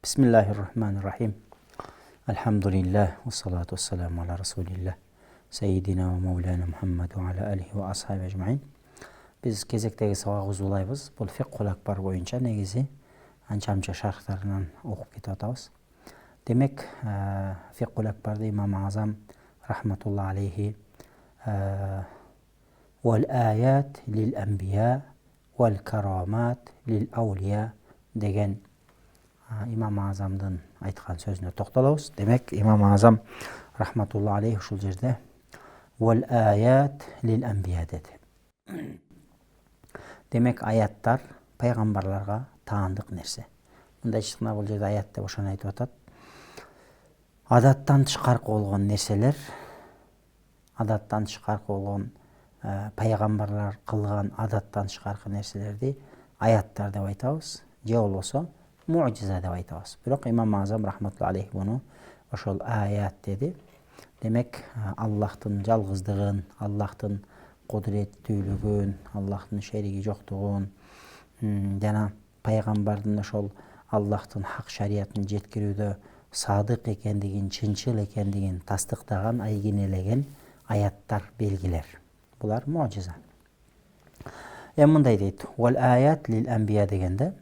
Bismillahirrahmanirrahim. Elhamdülillah ve salatu vesselamu ala Resulillah. Seyyidina ve Mevlana Muhammed ve ala alihi ve ashabi ecmaîn. Biz кезектеги сабак узулайбыз. Бул фикхул акбар боюнча негизи анча-мынча шархтарынан окуп кетип атабыз. Демек, фикхул акбарды имам Азам рахматулла алейхи вал аят лил анбия вал карамат лил аулия деген имам Азамдын айткан сөзүнө токтолобуз. Демек, имам Азам рахматулла алейхи ушул жерде вал аят лил анбия деди. Демек, аяттар пайгамбарларга таандык нерсе. Мындай чыкна бул жерде аят деп ошону айтып атат. Адаттан тышкаркы болгон нерселер, адаттан тышкаркы болгон пайгамбарлар кылган адаттан тышкаркы нерселерди аяттар деп айтабыз. Же болбосо муъжиза деп айтабыз. Бирок имам Азам рахматулла алейхи буну ошол аят деди. Демек, Аллахтын жалгыздыгын, Аллахтын кудуреттүүлүгүн, Аллахтын шериги жоктугун жана пайгамбардын ошол Аллахтын хак шариятын жеткирүүдө садык экендигин, чынчыл экендигин тастыктаган, айгинелеген аяттар, белгилер. Булар муъжиза. Мындай дейт: "Вал аят лил анбия" дегенде,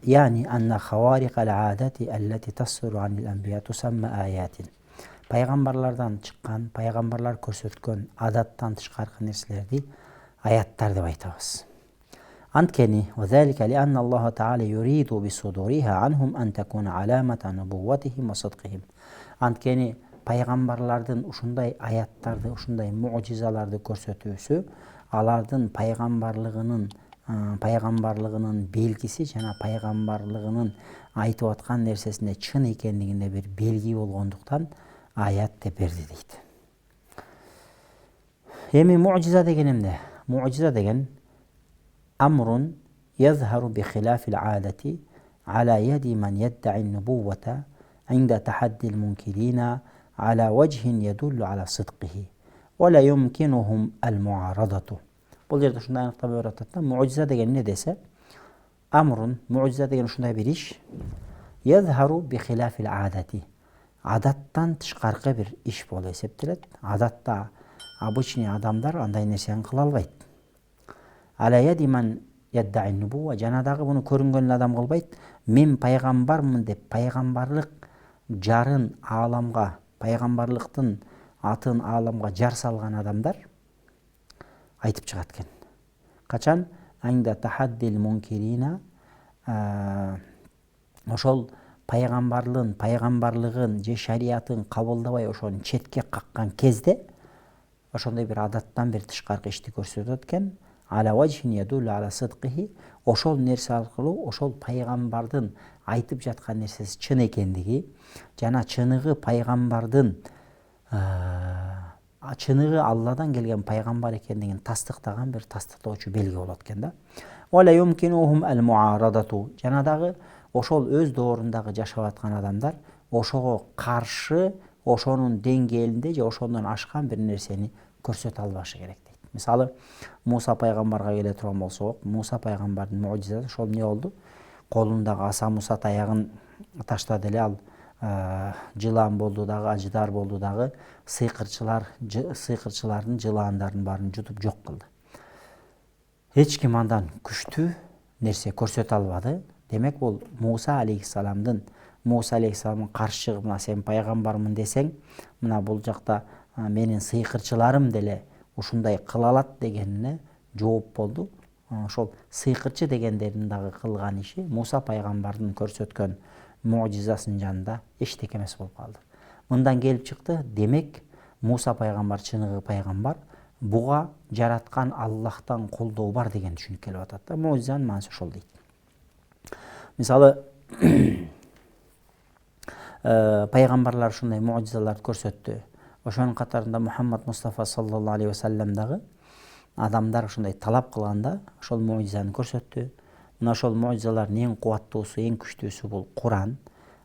яни анна хаварикал адати аллати тасру анил анбия тусамма аятин. Пайгамбарлардан чыккан, пайгамбарлар көрсөткөн адаттан тышкаркы нерселерди аяттар деп айтабыз. Анткени вазалика ли анна Аллах таала юриду бисудуриха анхум ан такуна аламата нубувватихим ва садқихим. Анткени пайгамбарлардын ушундай аяттарды, ушундай муъжизаларды көрсөтүүсү алардын пайгамбарлыгынын белгиси жана пайгамбарлыгынын айтып аткан нерсесинде чын экендигинде бир белги болгондуктан аят деп берди дейт. Эми муъжиза деген эмне? Муъжиза деген амрун yazharu bi khilafil adati ala yadi man yadda'i an-nubuwwata 'inda tahaddi al-munkirina ala wajhin yadullu ala sidqihi wa la yumkinuhum al-mu'aradatu. Бул жерде ушундай аныктап берип атат да, муъжиза деген эмне десе, амрун, муъжиза деген ушундай бир иш, yazharu bi khilafil adati. Адаттан тышкаркы бир иш болуп эсептелет. Адатта обычный адамдар андай нерсени кыла албайт. Ala yadi man yadda'i an-nubuwwa, жанадагы буну көрүнгөн адам кылбайт. Мен пайгамбармын деп пайгамбарлык жарын ааламга, пайгамбарлыктын атын ааламга жар салган адамдар айтып чыгат экен. Качан? Аңда тахаддил мункирина, ошол пайгамбарлыгын же шариятын кабылдабай ошону четке каккан кезде ошондой бир адаттан бир тышкаркы ишти көрсөтөт экен. Ала вajhin yadullu ala sidqihi, ошол нерсе аркылуу ошол пайгамбардын айтып жаткан нерсеси чын экендиги жана чыныгы пайгамбардын чыныгы Алладан келген пайгамбар экендигин тастыктаган бир тастыктоочу белги болот экен да. Вала юмкинухум ал-муарадату, жана дагы ошол өз доорундагы жашап аткан адамдар ошого каршы, ошонун деңгээлинде же ошондон ашкан бир нерсени көрсөтө албашы керек дейт. Мисалы, Муса пайгамбарга келе турган болсок, Муса пайгамбардын муъжизасы ошол эмне болду? Колундагы аса Муса таягын таштады эле, ал жылан болду дагы, аждар болду дагы, сыйкырчылардын жылаандарын баарын жутуп жок кылды. Эч ким андан күчтүү нерсе көрсөтө албады. Демек, бул Муса алейхиссаламдын каршы чыгып, мына сен пайгамбармын десең, мына бул жакта менин сыйкырчыларым деле ушундай кыла алат дегенине жооп болду. Ошол сыйкырчы дегендердин дагы кылган иши Муса пайгамбардын көрсөткөн муъжизасынын жанында эчтеке эмес болуп калды. Мындан келип чыкты, демек Муса пайгамбар чыныгы пайгамбар, буга жараткан Аллахтан колдоо бар деген түшүнүк келип атат да. Муъжизанын маанisi ошол дейт. Мисалы, пайгамбарлар ушундай муъжизаларды көрсөттү. Ошонун катарында Мухаммад Мустафа саллаллаху алейхи ва саллям дагы адамдар ушундай талап кылганда ошол муъжизаны көрсөттү. Мына ошол муъжизалардын эң кубаттуусу, эң күчтүүсү бул Куран.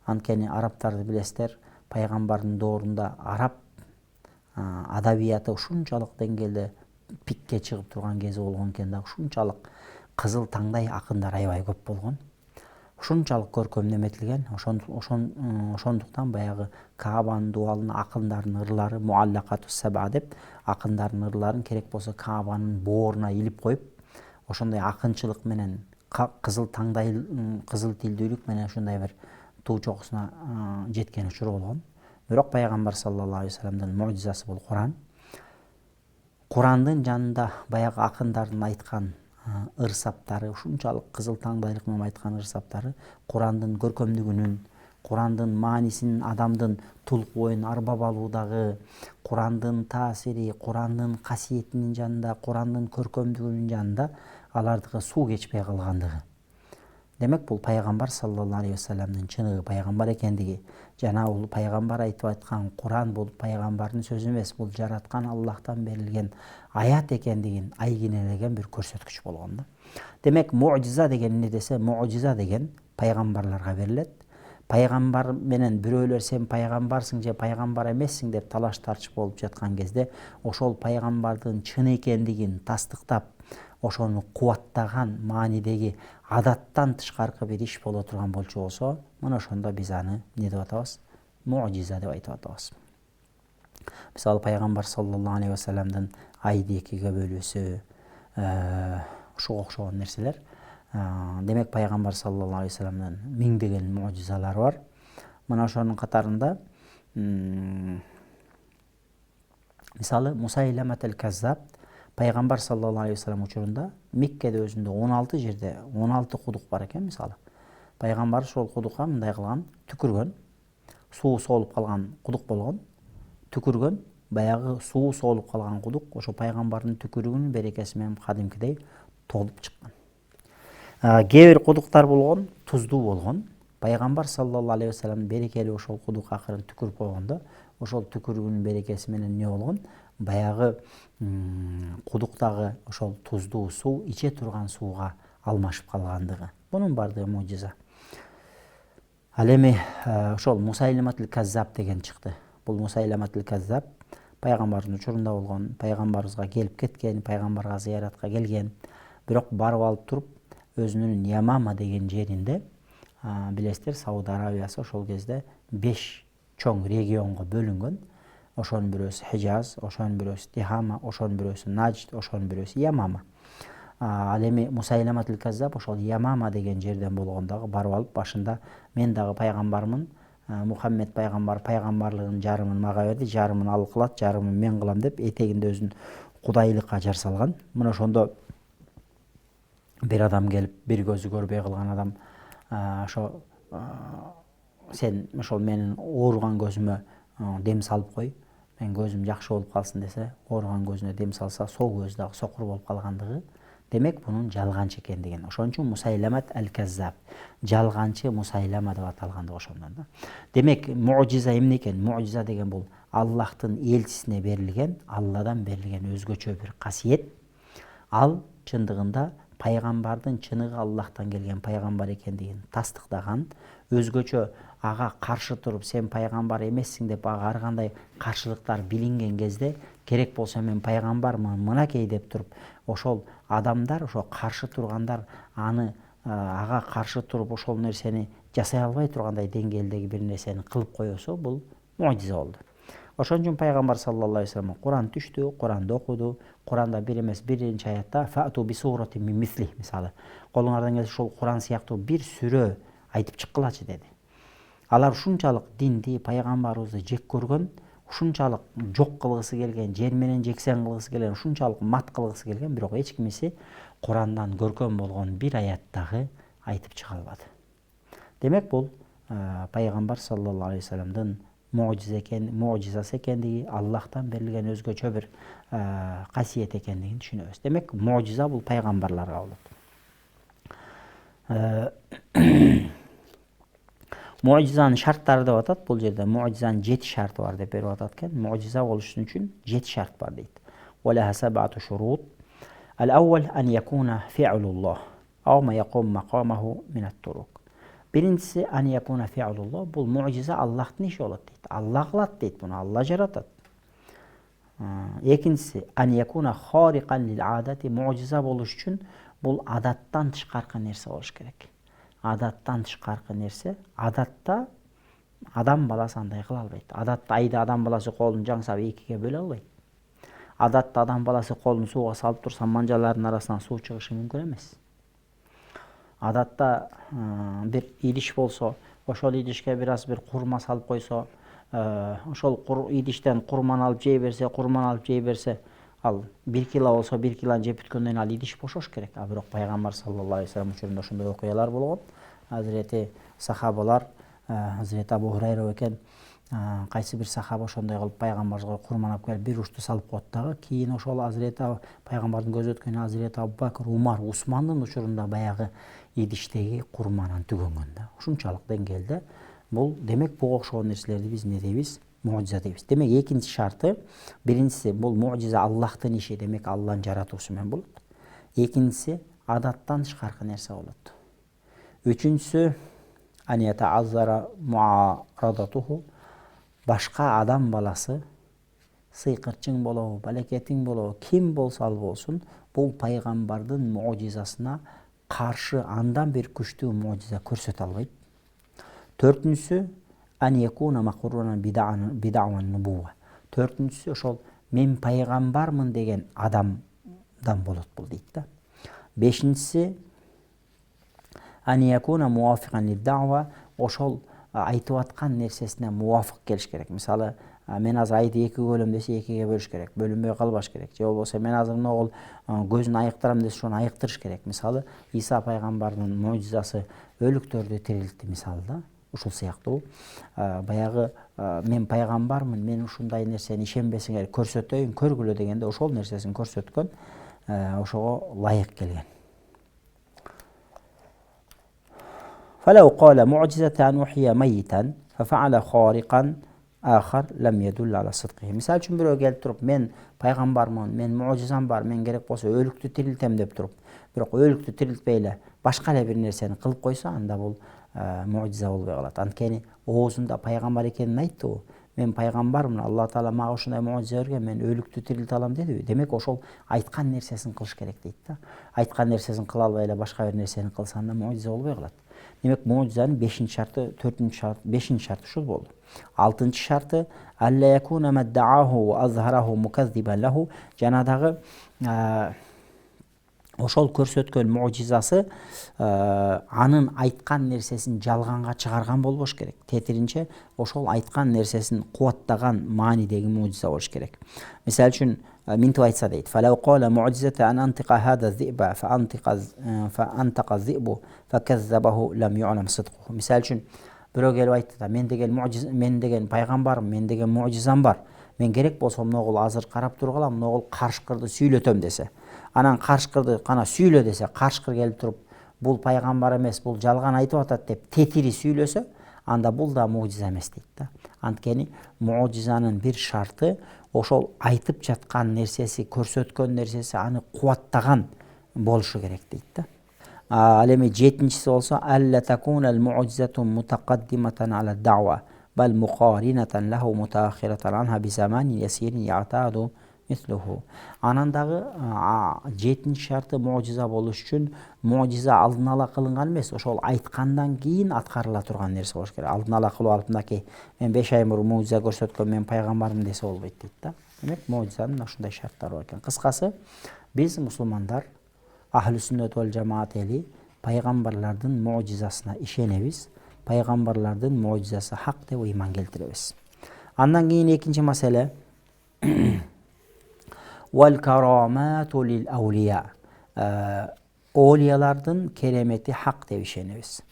Анткени арабтарды билесиздер, пайгамбардын доорунда араб адабияты ушунчалык деңгээлде пикке чыгып турган кези болгон экен да, ушунчалык кызыл таңдай акындар аябай көп болгон. ушунчалык көркөмдүү эметилген. Ошондуктан баягы Каабанын дубалын акындардын ырлары Муаллакатус Саба деп акындардын ырларын керек болсо Каабанын бооруна илип коюп, ошондой акынчылык менен кызыл тилдүүлүк менен ушундай бир туу чокусуна жеткен учуру болгон. Бирок пайгамбар саллаллаху алейхи вассаламдын муъжизасы бул Куран. Курандын жанында баягы акындардын айткан ырсаптары, ушунчалык кызыл таңдайлык менен айткан ырсаптары Курандын көркөмдүгүнүн, Курандын маанисинин адамдын тулку оюн арбап алуудагы, Курандын таасири, Курандын касиетинин жанында, Курандын көркөмдүгүнүн жанында алардыгы суу кечпей калгандыгы. Демек бул пайгамбар саллаллаху алейхи вассаламдын чыныгы пайгамбар экендиги, жана бул пайгамбар айтып аткан Куран бул пайгамбардын сөзү эмес, бул жараткан Аллахтан берилген аят экендигин айгинелеген бир көрсөткүч болгон да. Демек муъжиза деген эмне десе, муъжиза деген пайгамбарларга берилет. Пайгамбар менен бирөөлөр сен пайгамбарсың же пайгамбар эмессиң деп талаш тартыш болуп жаткан кезде, ошол пайгамбардын чын экендигин тастыктап, ошону кубаттаган маанидеги адаттан тышкаркы бир иш боло турган болчу болсо, мына ошондо биз аны эмне деп атабыз? Муъжиза деп айтып атабыз. Мисалы пайгамбар саллаллаху алейхи вассаламдын айды экиге бөлүүсү, ушуга окшогон нерселер. Демек пайгамбар саллаллаху алейхи вассаламдын миңдеген муъжизалары бар. Мына ошонун катарында мисалы Мусайлиматул Каззаб пайгамбар саллаллаху алейхи вассалам учурунда Меккеде өзүндө 16 жерде 16 кудук бар экен мисалы. Пайгамбар ошол кудукка мындай кылган, түкүргөн, суу соолуп калган кудук болгон, түкүргөн, баягы суу соолуп калган кудук ошо пайгамбардын түкүрүгүнүн берекеси менен кадимкидей толуп чыккан. Кээ бир кудуктар болгон, туздуу болгон. Пайгамбар саллаллаху алейхи вассалам берекели ошол кудук акырын түкүрүп койгондо, ошол түкүрүгүнүн берекеси менен эмне болгон? Баягы кудуктагы ошол туздуу суу иче турган сууга алмашып калгандыгы. Бунун баардыгы муъжиза. Ал эми ошол Мусайлиматул Каззаб деген чыкты. Бул Мусайлиматул Каззаб пайгамбардын учурунда болгон, пайгамбарыбызга келип кеткен, пайгамбарга зыяратка келген. Бирок барып алып туруп өзүнүн Ямама деген жеринде, билесиздер, Сауд Арабиясы ошол кезде 5 чоң регионго бөлүнгөн. Ошонун бирөөсү Хижаз, ошонун бирөөсү Тихама, ошонун бирөөсү Наджд, ошонун бирөөсү Ямама. Ал эми Мусайлиматул Каззаб ошол Ямама деген жерден болгондогу барып алып башында мен дагы пайгамбармын, Мухаммед пайгамбар пайгамбарлыгын жарымын мага берди, жарымын ал кылат, жарымын мен кылам деп этегинде өзүн кудайлыкка жар салган. Мына ошондо бир адам келип, бир көзү көрбөй калган адам, ошо сен ошол менин ооруган көзүмө дем салып кой, мен көзүм жакшы болуп калсын десе, ооруган көзүнө дем салса, сол көзү дагы сокур болуп калгандыгы. Демек бунун жалганчы экендигин. Ошон үчүн Мусайлимат аль-Каззаб, жалганчы Мусайлама деп аталгандыгы ошондон да. Демек муъжиза эмне экен? Муъжиза деген бул Аллахтын элчисине берилген, Алладан берилген өзгөчө бир касиет. Ал чындыгында пайгамбардын чыныгы Аллахтан келген пайгамбар экендигин тастыктаган, өзгөчө ага каршы туруп сен пайгамбар эмессиң деп ага ар кандай каршылыктар билинген кезде, керек болсо мен пайгамбармын мынакей деп туруп, ошол адамдар, ошо каршы тургандар аны ага каршы туруп ошол нерсени жасай албай тургандай деңгээлдеги бир нерсени кылып коёсо, бул муъжиза болду. Ошон үчүн пайгамбар саллаллаху алейхи вассалам Куран түштү, Куранды окуду. Куранда бир эмес, биринчи аятта фаату би сурати мин мисли, мисалы, колуңардан келсе ошол Куран сыяктуу бир сүрө айтып чыккылачы деди. Алар ушунчалык динди, пайгамбарыбызды жек көргөн, ушунчалык жок кылгысы келген, жер менен жексен кылгысы келген, ушунчалык мат кылгысы келген, бирок эч кимиси Курандан көркөм болгон бир аяттагы айтып чыга албады. Демек бул пайгамбар саллаллаху алейхи вассаламдын муъжизасы экендиги, Аллахтан берилген өзгөчө бир касиет экендигин түшүнөбүз. Демек муъжиза бул пайгамбарларга болот. Муъжизанын шарттары деп атат. Бул жерде муъжизанын 7 шарты бар деп берип атат экен. Муъжиза болуш үчүн 7 шарт бар дейт. Вала саб'ату шурут. Ал-аввал ан якуна фи'луллах ау ма якум макамаху мин ат-турук. Биринчиси ан якуна фи'луллах, бул муъжиза Аллахтын иши болот дейт. Алла кылат дейт, буну Алла жаратат. Экинчиси ан якуна харикан лил адати, муъжиза болуш үчүн бул адаттан тышкаркы нерсе болуш керек. адаттан тышкаркы нерсе. Адатта адам баласы андай кыла албайт. Адатта айда адам баласы колун жаңсап экиге бөлө албайт. Адатта адам баласы колун сууга салып турса манжалардын арасынан суу чыгышы мүмкүн эмес. Адатта бир идиш болсо, ошол идишке бир аз бир курма салып койсо, ошол идиштен курманы алып жей берсе, ал 1 кило болсо 1 килоны жеп бүткөндөн кийин ал идиш бошош керек. А бирок пайгамбар саллаллаху алейхи вассалам учурунда ошондой окуялар болгон. Hazreti сахабалар, Hazreti Абу Хурайра экен, кайсы бир сахаба ошондой кылып пайгамбарга курманап келип бир ушту салып коет дагы. Кийин ошол Hazreti пайгамбардын көзү өткөн Hazreti Абу Бакр, Умар, Усмандын учурунда баягы идиштеги курманан түгөнгөн да. Ушунчалык деңгээлде бул, демек буга окшогон нерселерди биз эмне дейбиз? Муъжиза дейбиз. Демек экинчи шарты, биринчиси бул муъжиза Аллахтын иши, демек Алланын жаратуусу менен болот. Экинчиси адаттан тышкаркы нерсе болот. Үчүнчүсү анията аззара муарадатуху, башка адам баласы сыйкырчың болобу, балекетиң болобу, ким болсо ал болсун, бул пайгамбардын муъжизасына каршы андан бир күчтүү муъжиза көрсөтө албайт. Төртүнчүсү ан якуна мақрунан бид'аван нубува. Төртүнчүсү ошол мен пайгамбармын деген адамдан болот бул дейт да. Бешинчиси ан якуна муафикан лид-даъва, ошол айтып аткан нерсесине муафык келиш керек. Мисалы, мен азыр айды 2 бөлөм десе 2ге бөлүш керек, бөлүнбөй калбаш керек. Же болбосо мен азыр могул көзүн айыктырам десе ошону айыктырыш керек. Мисалы, Иса пайгамбардын муъжизасы өлүктөрдү тирилтти мисалы да. Ушул сыяктуу баягы мен пайгамбармын, мен ушундай нерсени ишенбесиңер көрсөтөйүн, көргүлө дегенде ошол нерсесин көрсөткөн, ошого ылайык келген. فلو قال معجزة أن أحيي ميتا ففعل خارقا آخر لم يدل على صدقه. Misal üçün birөө келип туруп, мен пайгамбармын, мен муъжизам бар, мен керек болсо өлүктү тирилтем деп туруп, бирок өлүктү тирилтпей эле башка эле бир нерсени кылып койсо, анда бул муъжиза болбой калат. Анткени оозунда пайгамбар экенин айттыбы, мен пайгамбармын, Алла Таала мага ушундай муъжиза берген, мен өлүктү тирилте алам дедиби. Демек ошол айткан нерсесин кылыш керек дейт да. Айткан нерсесин кыла албай эле башка бир нерсени кылса, анда муъжиза болбой калат. Демек муъжизанын 5-шарты, 4-шарты, 5-шарты ушул болду. 6-шарты алла якуна маддааху ва азхараху муказзибан лаху. Жанадагы ошол көрсөткөн муъжизасы анын айткан нерсесин жалганга чыгарган болбош керек. Тетиринче ошол айткан нерсесин кубаттаган маанидеги муъжиза болуш керек. Мисалы үчүн минтип айтса дейт: "Фалау қала муъжизата ан антиқа хада зиба фа антаqa зибу факаззабаху лам ю'лам сидқуху." Мисалы үчүн бирөө келип айтты да: "Мен деген пайгамбармын, мен деген муъжизам бар. Мен керек болсо могул азыр карап тургалам, могул карышкырды сүйлөтөм" десе. Анан карышкырды кана сүйлө десе, карышкыр келип туруп, бул пайгамбар эмес, бул жалган айтып атат деп тетири сүйлөсө, анда бул да муъжиза эмес дейт да. Анткени муъжизанын бир шарты ошол айтып жаткан нерсеси, көрсөткөн нерсеси аны кубаттаган болушу керек дейт да. Ал эми 7-чиси болсо алла такунал муъжизату мутақаддиматан ала даъва бал муқаринатан лаху мутаахиратан анха би заманин ясирин я'таду мислуху. Анан дагы 7-чи шарты муъжиза болуш үчүн муъжиза алдын ала кылынган эмес, ошол айткандан кийин аткарыла турган нерсе болуш керек. Алдын ала кылып алып, мынакей мен 5 ай мурун муъжиза көрсөткөм, мен пайгамбармын десе болбойт дейт да. Демек муъжизанын ушундай шарттары бар экен. Кыскасы, биз мусулмандар Ахли сүннет вал жамаат эли пайгамбарлардын муъжизасына ишенебиз. Пайгамбарлардын муъжизасы хак деп ыйман келтиребиз. Андан кийин экинчи маселе вал карамату лил аулия. Олиялардын керемети хак деп ишенебиз.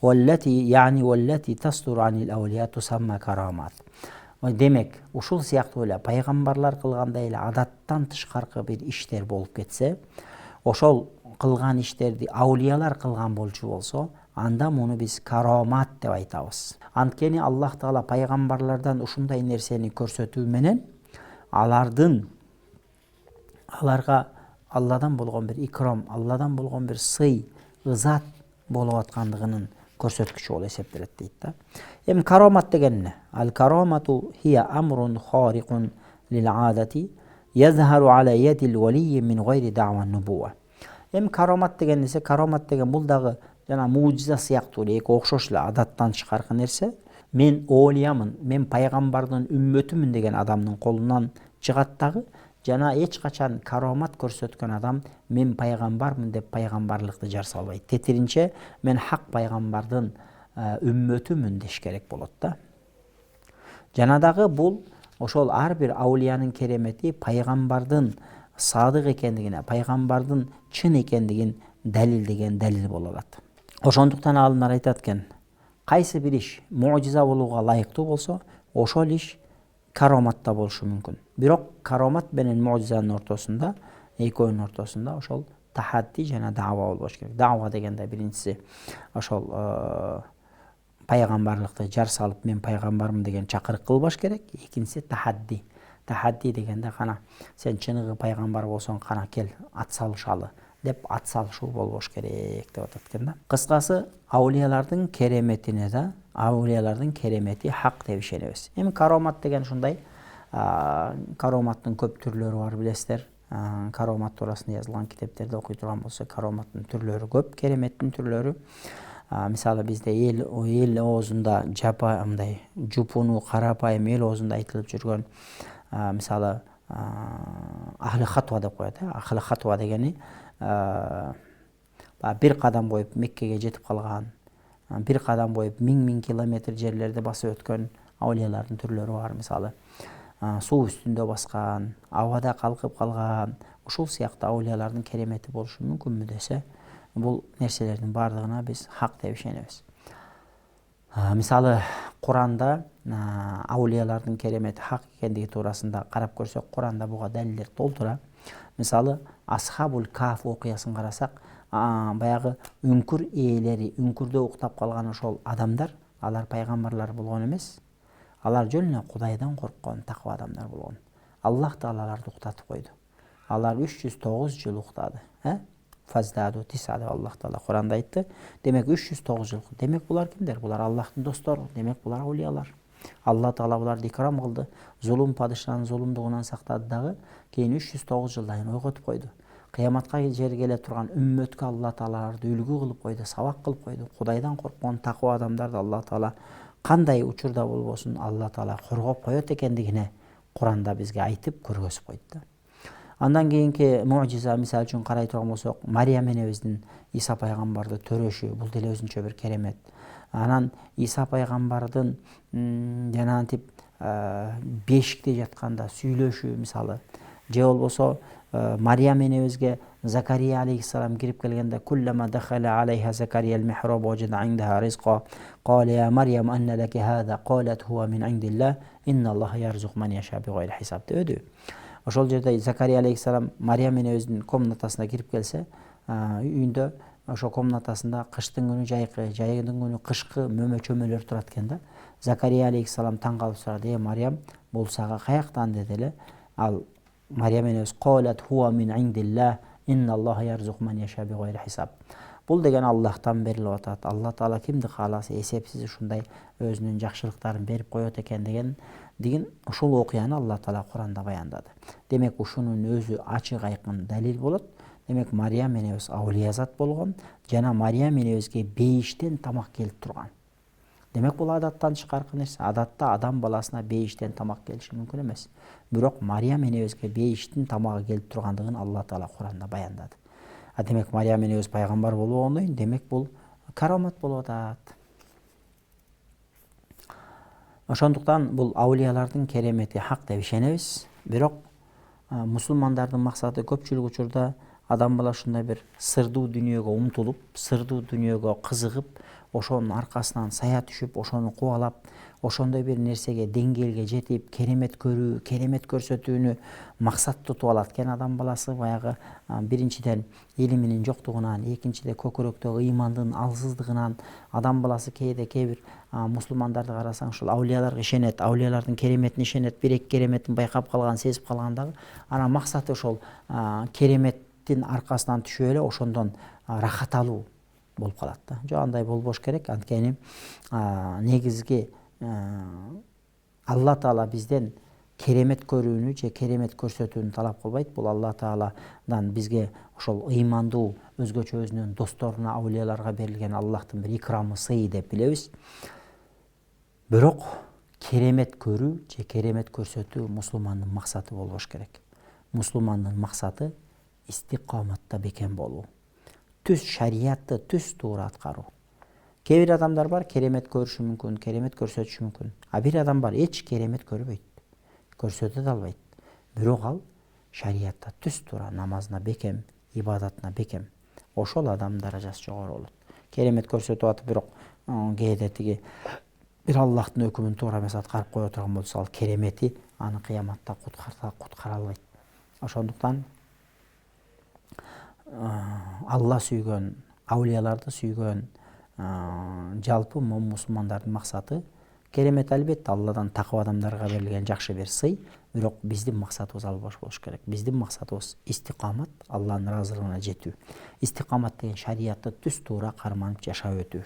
Валлати тастуру анил аулия тусамма карамат. Демек, ушул сыяктуу эле пайгамбарлар кылгандай эле адаттан тышкаркы бир иштер болуп кетсе, ошол кылган иштерди аулиялар кылган болчу болсо, анда муну биз карамат деп айтабыз. Анткени Аллах Таала пайгамбарлардан ушундай нерсени көрсөтүү менен аларга Алладан болгон бир икром, Алладан болгон бир сый, ызат болуп аткандыгынын көрсөткүчү болуп эсептелет дейт да. Эми карамат деген эмне? Ал карамату хия амрун харикун лил адати yazharu ala yadil waliy min ghayri da'wa nubuwa. Эми карамат деген нерсе, карамат деген бул дагы жана мужиза сыяктуу эки окшош эле адаттан тышкаркы нерсе. Мен оолиямын, мен пайгамбардын үммөтүмүн деген адамдын колунан чыгат дагы. Жана эч качан каромат көрсөткөн адам мен пайгамбармын деп пайгамбарлыкты жар салбайт. Тетиринче мен хак пайгамбардын үммөтүмүн деш керек болот да. Жана дагы бул ошол ар бир аулиянын керемети пайгамбардын садык экендигине, пайгамбардын чын экендигин далилдеген далил боло алат. Ошондуктан алымдар айтат экен, кайсы бир иш мужиза болууга ылайыктуу болсо, ошол иш каромат да болушу мүмкүн. Бирок каромат менен мужизанын ортосунда, экөөнүн ортосунда ошол тахадди жана дава болбош керек. Дава дегенде биринчиси ошол пайгамбарлыкты жар салып мен пайгамбармын деген чакырык кылбаш керек. Экинчиси тахадди. Тахадди дегенде кана сен чыныгы пайгамбар болсоң кана кел ат салышалы деп ат салышуу болбош керек деп атат экен да. Кыскасы аулиялардын кереметине да, аулиялардын керемети хак деп ишенебиз. Эми каромат деген ушундай, кароматтын көп түрлөрү бар билесиздер. Каромат туурасында жазылган китептерди окуй турган болсо, кароматтын түрлөрү көп, кереметтин түрлөрү. Мисалы бизде эл оозунда жапа мындай жупуну карапайым эл оозунда айтылып жүргөн мисалы ахли хатва деп коет. Ахли хатва дегени бир кадам коюп Меккеге жетип калган, бир кадам коюп 1000 километр жерлерди басып өткөн аулиялардын түрлөрү бар. Мисалы суу үстүндө баскан, абада калкып калган, ушул сыяктуу аулиялардын керемети болушу мүмкүнмү десе, бул нерселердин бардыгына биз хак деп ишенебиз. Мисалы Куранда аулиялардын керемети хак экендиги туурасында карап көрсөк, Куранда буга далилдер толтура. Мисалы Асхабул Каф окуясын карасак, баягы үңкүр ээлери, үңкүрдө уктап калган ошол адамдар, алар пайгамбарлар болгон эмес. Алар жөн эле Кудайдан корккон таква адамдар болгон. Аллах Таала аларды уктатып койду. Алар 309 жыл уктады. Фаздаду тисада Аллах Таала Куранда айтты. Демек 309 жыл. Демек булар кимдер? Булар Аллахтын достору. Демек булар аулиялар. Алла Таала буларды икрам кылды. Зулум падышанын зулумдугунан сактады дагы, кийин 309 жылдан кийин ойготуп койду. Кыяматка жер келе турган үммөткө Алла Тааларды үлгү кылып койду, сабак кылып койду. Кудайдан корккон таква адамдарды Алла Таала кандай учурда болбосун Алла Таала коргоп коет экендигине Куранда бизге айтып көргөзүп койду. Андан кийинки мужиза мисалы үчүн карай турган болсок, Мариям энебиздин Иса пайгамбарды төрөшү, бул деле өзүнчө бир керемет. Анан Иса пайгамбардын жана антип бешикте жатканда сүйлөшү мисалы, же болбосо Мариям энебизге Закария алейхиссалам кирип келгенде куллама дахала алейха Закария al-mihrab wajada indaha rizqa qala ya Maryam anna laki hadha qalat huwa min indillah inna Allaha yarzuqu man yasha bighayri hisab dedi. Ошол жерде Закария алейхиссалам Мариям энебиздин комнатасына кирип келсе, үйүндө ошо комнатасында кыштын күнү жайкы, жайдын күнү кышкы мөмө-чөмөлөр турат экен да. Закария алейхиссалам таң калып сурады: Мариям, бул сага каяктан деди эле. Ал Мариям энебиз qalat huwa min indillah inna Allaha yarzuqu man yasha bighayri hisab. Бул деген Аллахтан берилип атат. Алла Таала кимди кааласа эсепсиз ушундай өзүнүн жакшылыктарын берип коет экен деген ушул окуяны Алла Таала Куранда баяндады. Демек ушунун өзү ачык айкын далил болот. Демек Мариям энебиз аулия зат болгон жана Мариям энебизге бейиштен тамак келип турган. Демек бул адаттан тышкаркы нерсе. Адатта адам баласына бейиштен тамак келиши мүмкүн эмес. Бирок Мариям энебизге бейиштин тамагы келип тургандыгын Алла Таала Куранда баяндады. Демек Мариям энебиз пайгамбар болгондон кийин демек бул каромат болуп атат. Ошондуктан бул аулиялардын керемети хак деп ишенебиз. Бирок мусулмандардын максаты көпчүлүк учурда адам бала ушундай бир сырдуу дүйнөгө умтулуп, сырдуу дүйнөгө кызыгып, ошонун аркасынан сая түшүп, ошону кубалап, ошондой бир нерсеге деңгээлге жетип, керемет көрүү, керемет көрсөтүүнү максат тутуп алат экен адам баласы. Баягы биринчиден илиминин жоктугунан, экинчиден көкүрөктөгү ыймандын алсыздыгынан адам баласы кээ бир мусулмандарды карасаң ушул аулияларга ишенет, аулиялардын кереметине ишенет, бир-эки кереметин байкап калган, сезип калган дагы. Анан максаты ошол кереметтин аркасынан түшүп эле ошондон рахат алуу болуп калат да. Жок, андай болбош керек. Анткени негизги Алла Таала бизден керемет көрүүнү же керемет көрсөтүүнү талап кылбайт. Бул Алла Тааладан бизге ошол ыймандуу, өзгөчө өзүнүн досторуна, аулияларга берилген Аллахтын бир икрамы, сыйы деп билебиз. Бирок керемет көрүү же керемет көрсөтүү мусулмандын максаты болбош керек. Мусулмандын максаты истикаматта бекем болуу. Түз шариятты түз туура аткаруу. Кээ бир адамдар бар, керемет көрүшү мүмкүн, керемет көрсөтүшү мүмкүн. А бир адам бар, эч керемет көрбөйт, көрсөтө да албайт. Бирок ал шариятта түз туура, намазына бекем, ибадатына бекем. Ошол адам даражасы жогору болот. Керемет көрсөтүп атып, бирок кээде тиги бир Аллахтын өкүмүн туура эмес аткарып кое турган болсо, ал керемети аны кыяматта куткара албайт. Ошондуктан Алла сүйгөн, аулияларды сүйгөн жалпы мусулмандардын максаты керемет, албетте Алладан такып адамдарга берилген жакшы бир сый, бирок биздин максатыбыз ал болуш керек. Биздин максатыбыз истикамат, Алланын ыраазылыгына жетүү. Истикамат деген шариятты түз туура карманып жашап өтүү.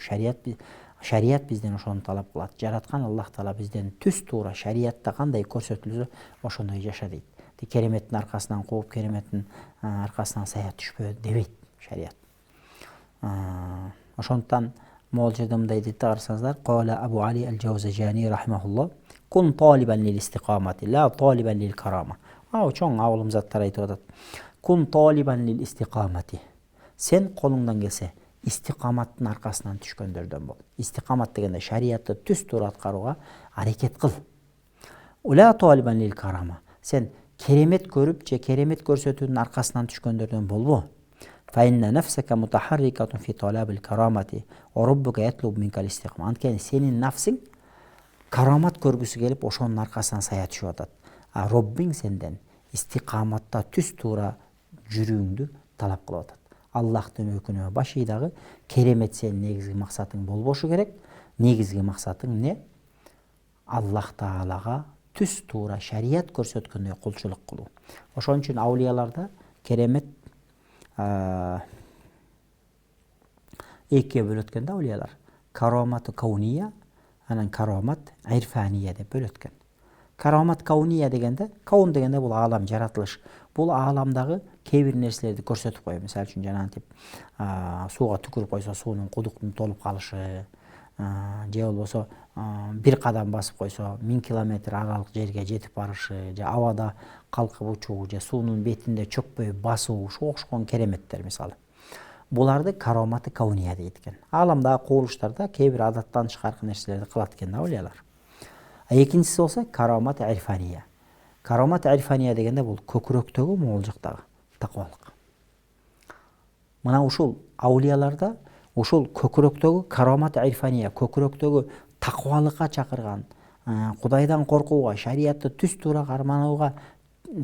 Шарият бизден ошону талап кылат. Жараткан Аллах Таала бизден түз туура шариятта кандай көрсөтүлсө, ошондой жаша дейт. Кереметтин аркасынан кууп, кереметтин аркасынан сая түшпө дебейт шарият. Ошондуктан могул жерде мындай дейт, карасаңыздар, Кала Абу Али аль-Джаузажани рахимахуллах, кун талибан лил истикамати, ла талибан лил карама. Чоң авылым заттар айтып атат. Кун талибан лил истикамати. Сен колуңдан келсе истикаматтын аркасынан түшкөндөрдөн бол. Истикамат дегенде шариятты түз туура аткарууга аракет кыл. Ла талибан лил карама. Сен керемет көрүп же керемет көрсөтүүнүн аркасынан түшкөндөрдөн болбо. Фаинна нафсака мутахаррикатун фи талабил карамати ва раббука ятлубу минкал истикама. Анткени сенин нафсиң карамат көргүсү келип, ошонун аркасынан сая түшүп атат. А Роббиң сенден истикаматта түз туура жүрүүңдү талап кылып атат. Аллахтын өкүнүнө баш ийдагы керемет сенин негизги максатың болбошу керек. Негизги максатың эмне? Аллах Таалага түз туура шарият көрсөткөндөй кулчулук кылуу. Ошон үчүн аулияларда керемет экиге бөлөткөн да аулиялар. Караматы кауния, анан карамат ирфания деп бөлөткөн. Карамат кауния дегенде, каун дегенде бул аалам, жаратылыш. Бул ааламдагы кээ бир нерселерди көрсөтүп коюу. Мисалы үчүн жанагынтип сууга түкүрүп койсо, суунун кудуктун толуп калышы, же болбосо бир кадам басып койсо 1000 километр аралык жерге жетип барышы, же абада калкып учуу, же суунун бетинде чөкпөй басуу, ушуга окшогон кереметтер мисалы. Буларды караматы кауния дейт экен. Ааламдагы кубулуштарда кээ бир адаттан тышкаркы нерселерди кылат экен аулиялар. Экинчиси болсо карамат ирфания. Карамат ирфания дегенде бул көкүрөктөгү, могул жактагы такыбалык. Мына ушул аулияларда ушул көкүрөктөгү карамат ирфания, көкүрөктөгү такыбалыкка чакырган, Кудайдан коркууга, шариятты түз туура карманууга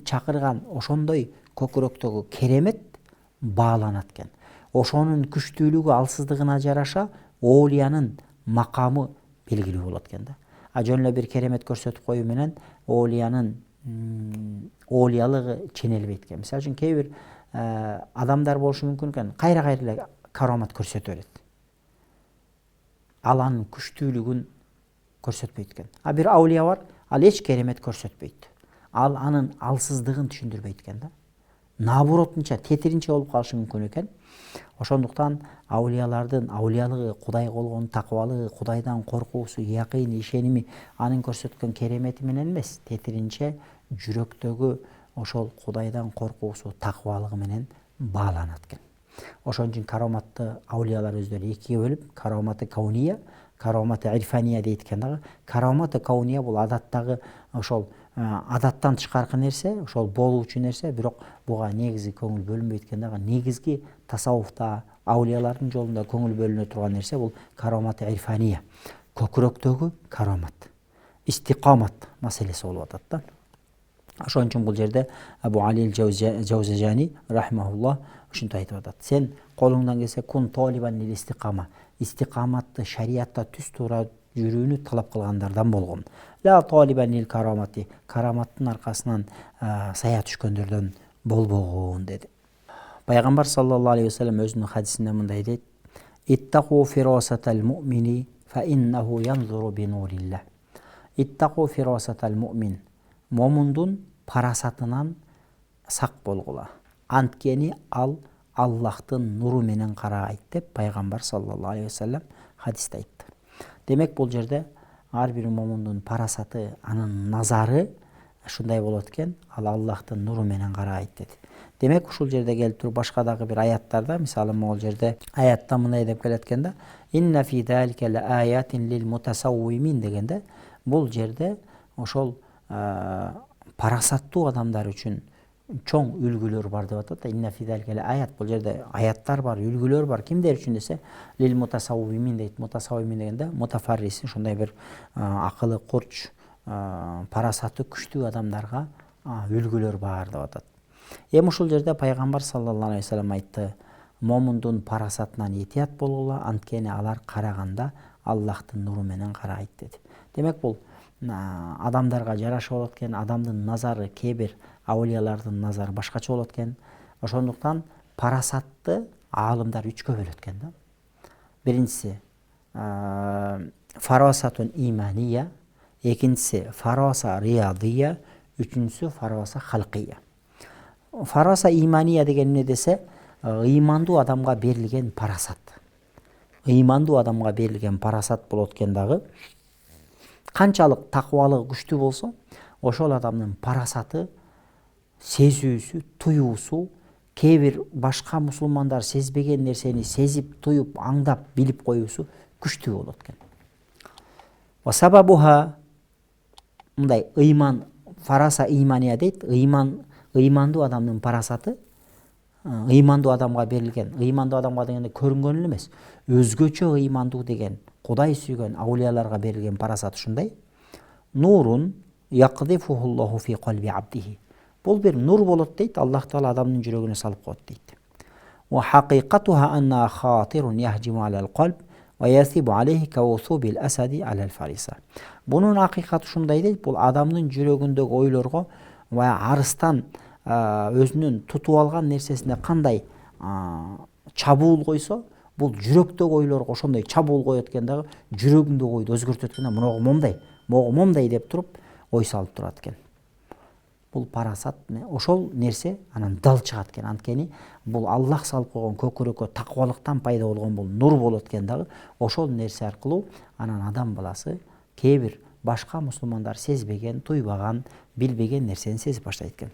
чакырган ошондой көкүрөктөгү керемет бааланат экен. Ошонун күчтүүлүгү, алсыздыгына жараша оолиянын макамы белгилүү болот экен да. Жөн эле бир керемет көрсөтүп коюу менен оолиянын оолиялыгы ченелбейт экен. Мисалы үчүн кээ бир адамдар болушу мүмкүн экен, кайра-кайра эле карамат көрсөтө берет. Ал анын күчтүүлүгүн көрсөтпөйт экен. Бир аулия бар, ал эч керемет көрсөтпөйт. Ал анын алсыздыгын түшүндүрбөйт экен да. Наоборотунча тетиринче болуп калышы мүмкүн экен. Ошондуктан аулиялардын аулиялыгы, Кудайга болгон такыбалыгы, Кудайдан коркуусу, якыйны, ишеними анын көрсөткөн керемети менен эмес, тетиринче жүрөктөгү ошол Кудайдан коркуусу, такыбалыгы менен бааланат экен. Ошон үчүн караматты аулиялар өздөрү экиге бөлүп, караматы кауния, караматы ирфания дейт экен дагы. Караматы кауния бул адаттагы ошол адаттан тышкаркы нерсе, ошол болуучу нерсе, бирок буга негизи көңүл бөлүнбөйт экен дагы. Негизги тасаввуфта, аулиялардын жолунда көңүл бөлүнө турган нерсе бул караматы ирфания. Көкүрөктөгү карамат, истикамат маселеси болуп атат да. Ошон үчүн бул жерде Абу Али аль-Джаузажани рахимахуллах ушинтип айтып атат. Сен колуңдан келсе кун талибан лил истикама. Истикаматты шариятта түз туура жүрүүнү талап кылгандардан болгон. Ла талибан лил карамати. Караматтын аркасынан сая түшкөндөрдөн болбогун деди. Пайгамбар саллаллаху алейхи ва саллям өзүнүн хадисинде мындай дейт: Иттaqu firasаtal mu'mini fa innahu yanzuru bi nurillah. Иттaqу firasаtal mu'min. момундун парасатынан сак болгула. Анткени ал Аллахтын нуру менен карайт деп пайгамбар саллаллаху алейхи вассалам хадисте айтты. Демек бул жерде ар бир момундун парасаты, анын назары ушундай болот экен, ал Аллахтын нуру менен карайт деди. Демек ушул жерде келип туруп башка дагы бир аяттарда, мисалы могул жерде аятта мындай деп келет экен да: "Инна фи залика ла аятин лил мутасаввимин" дегенде, бул жерде ошол парасаттуу адамдар үчүн чоң үлгүлөр бар деп атат. Инна фи залика ла аят, бул жерде аяттар бар, үлгүлөр бар. Кимдер үчүн десе, лил мутасаввимин дейт. Мутасаввимин дегенде мутафаррис, ошондой бир акылы курч, парасаты күчтүү адамдарга үлгүлөр бар деп атат. Эми ушул жерде пайгамбар саллаллаху алейхи вассалам айтты: момундун парасатынан этият болгула, анткени алар караганда Аллахтын нуру менен карайт деди. Демек бул адамдарга жараша болот экен, адамдын назары, кээ бир аулиялардын назары башкача болот экен. Ошондуктан парасатты аалымдар үчкө бөлөт экен да. Биринчиси фарасатун имания, экинчиси фараса риядия, үчүнчүсү фараса халкия. Фараса имания деген эмне десе, ыймандуу адамга берилген парасат. Ыймандуу адамга берилген парасат болот экен дагы. Канчалык такыбалыгы күчтүү болсо, ошол адамдын парасаты, сезүүсү, туюусу, кээ бир башка мусулмандар сезбеген нерсени сезип, туюп, аңдап, билип коюусу күчтүү болот экен. Ва сабабуха, мындай ыйман, фараса имания дейт, ыймандуу адамдын парасаты, ыймандуу адамга берилген, ыймандуу адамга дегенде көрүнгөн эле эмес, өзгөчө ыймандуу деген, Кудай сүйгөн аулияларга берилген парасат ушундай. Нурун яқдифухуллаху фи қалби абдихи. Бул бир нур болот дейт, Аллах Таала адамдын жүрөгүнө салып коет дейт. Ва хақиқатуха анна хатирун яхжиму алал қалб ва ясибу алейхи каусубил асади алал фариса. Бунун акыйкаты ушундай дейт, бул адамдын жүрөгүндөгү ойлорго ва арыстан өзүнүн тутуп алган нерсесине кандай чабуул койсо, бул жүрөктөгү ойлорго ошондой чабуул коет экен дагы, жүрөгүндөгү ойду өзгөртөт экен, могу момдай деп туруп ой салып турат экен. Бул парасат, ошол нерсе анан дал чыгат экен. Анткени бул Аллах салып койгон көкүрөккө такыбалыктан пайда болгон бул нур болот экен дагы. Ошол нерсе аркылуу анан адам баласы кээ бир башка мусулмандар сезбеген, туйбаган, билбеген нерсени сезип баштайт экен.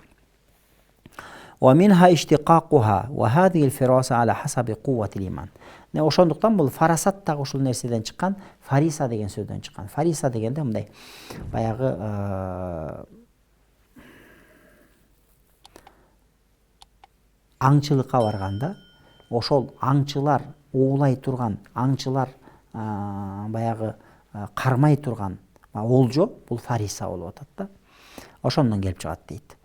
Wa minha ishtiqaquha wa hadhihi al-firasa ala hasabi quwwati al-iman. Ошондуктан бул фарасат дагы ушул нерседен чыккан, фариса деген сөздөн чыккан. Фариса дегенде мындай баягы аңчылыкка барганда, ошол аңчылар уулай турган, аңчылар баягы кармай турган олжо, бул фариса болуп атат да. Ошондон келип чыгат дейт.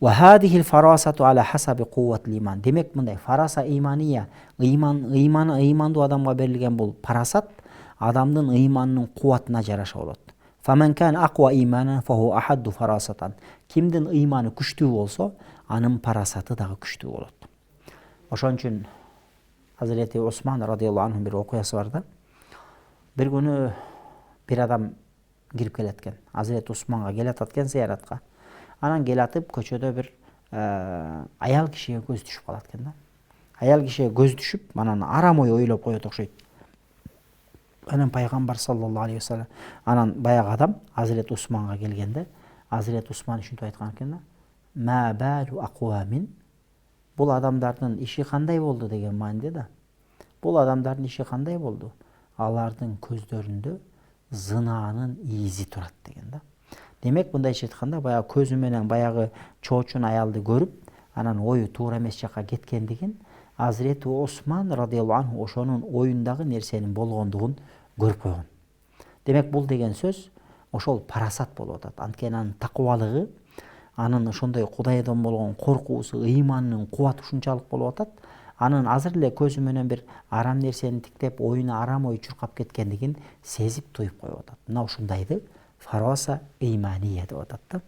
Ва хадихил фарасату аля хасаби кувват лиман. Демек мындай фараса имания, ыймандуу адамга берилген бул парасат адамдын ыйманынын кубатына жараша болот. Фаман кан аква иманан фаху ахадду фарасатан. Кимдин ыйманы күчтүү болсо, анын парасаты дагы күчтүү болот. Ошон үчүн Hazreti Osman радыйаллаху анху бир окуясы бар да. Бир күнү бир адам кирип келет экен. Hazreti Osmanга келет экен зияратка. Анан келатып көчөдө бир аял кишиге көз түшүп калат экен да. Аял кишиге көз түшүп, анан арам ой ойлоп коет окшойт. Анан пайгамбар саллаллаху алейхи вассалам, анан баягы адам Hazreti Osmanга келгенде, Hazreti Osman ушинтип айткан экен да: "Ма балу аквамин", бул адамдардын иши кандай болду деген мааниде да. Бул адамдардын иши кандай болду? Алардын көздөрүндө зынаанын изи турат деген да. Демек мындайча айтканда, баягы көзү менен баягы чоочун аялды көрүп, анан ою туура эмес жакка кеткендигин Hazreti Osman радыйаллаху анху ошонун оюндагы нерсенин болгондугун көрүп койгон. Демек бул деген сөз ошол парасат болуп атат. Анткени анын такыбалыгы, анын ошондой Кудайдан болгон коркуусу, ыйманынын кубаты ушунчалык болуп атат. Анын азыр эле көзү менен бир арам нерсени тиктеп, оюна арам ой чуркап кеткендигин сезип туюп коюп атат. Мына ушундайды фараса ыймания деп атат да.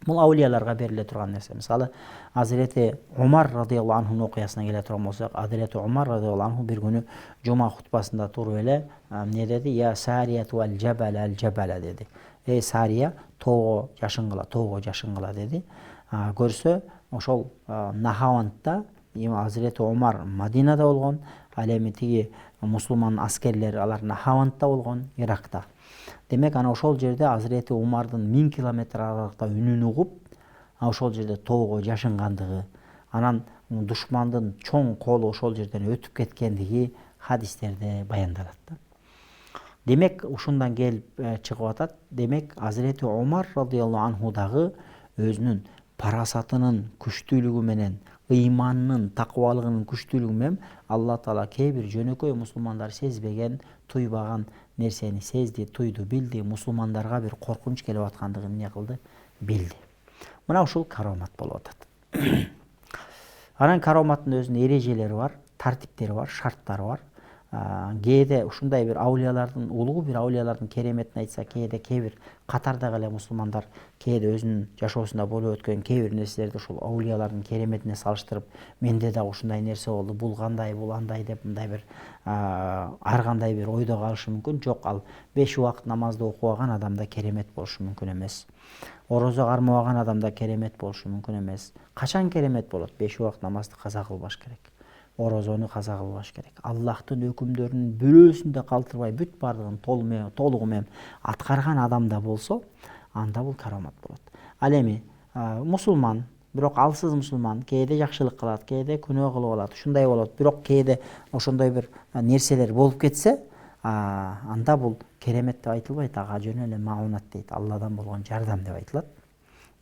Бул аулияларга бериле турган нерсе. Мисалы, Азирети Умар радыйаллаху анхунун окуясына келе турган болсок, Азирети Умар радыйаллаху анху бир күнү жума хутбасында туруп эле эмне деди? Я сарияту ал джабала деди. Эй Сария, тоого жашынгыла деди. Көрсө, ошол Нахавандта Азирети Умар Мадинада болгон, ал эми тиги мусулман аскерлери алар Нахавандта болгон, Иракта. Демек, ана ошол жерде Азирети Умардын 1000 километр аралыкта үнүн угуп, ошол жерде тоого жашынгандыгы, анан душмандын чоң колу ошол жерден өтүп кеткендиги хадистерде баяндалат да. Демек, ушундан келип чыгып атат. Демек, Азирети Умар радыйаллаху анху дагы өзүнүн парасатынын күчтүүлүгү менен, ыйманынын, такыбалыгынын күчтүүлүгү менен Алла Таала кээ бир жөнөкөй мусулмандар сезбеген, туйбаган нерсени сезди, туйду, билди, мусулмандарга бир коркунуч келип аткандыгын эмне кылды? Билди. Мына ушул каромат болуп атат. Анан кароматтын өзүнүн эрежелери бар, тартиптери бар, шарттары бар. Кээде ушундай бир аулиялардын, улуу бир аулиялардын кереметин айтса, кээде кээ бир катардагы эле мусулмандар кээде өзүнүн жашоосунда болуп өткөн кээ бир нерселерди ушул аулиялардын кереметине салыштырып, менде дагы ушундай нерсе болду, бул кандай, бул андай деп мындай бир ар кандай бир ойдо калышы мүмкүн. Жок, ал 5 убакыт намазды окубаган адамда керемет болушу мүмкүн эмес. Орозо кармабаган адамда керемет болушу мүмкүн эмес. Качан керемет болот? 5 убакыт намазды каза кылбаш керек. Орозону каза кылбаш керек. Аллахтын өкүмдөрүнүн бирөөсүн да калтырбай, бүт бардыгын толугу менен аткарган адамда болсо, анда бул каромат болот. Ал эми мусулман, бирок алсыз мусулман, кээде жакшылык кылат, кээде күнөө кылып алат, ушундай болот. Бирок кээде ошондой бир нерселер болуп кетсе, анда бул керемет деп айтылбайт, ага жөн эле маунат дейт, Алладан болгон жардам деп айтылат.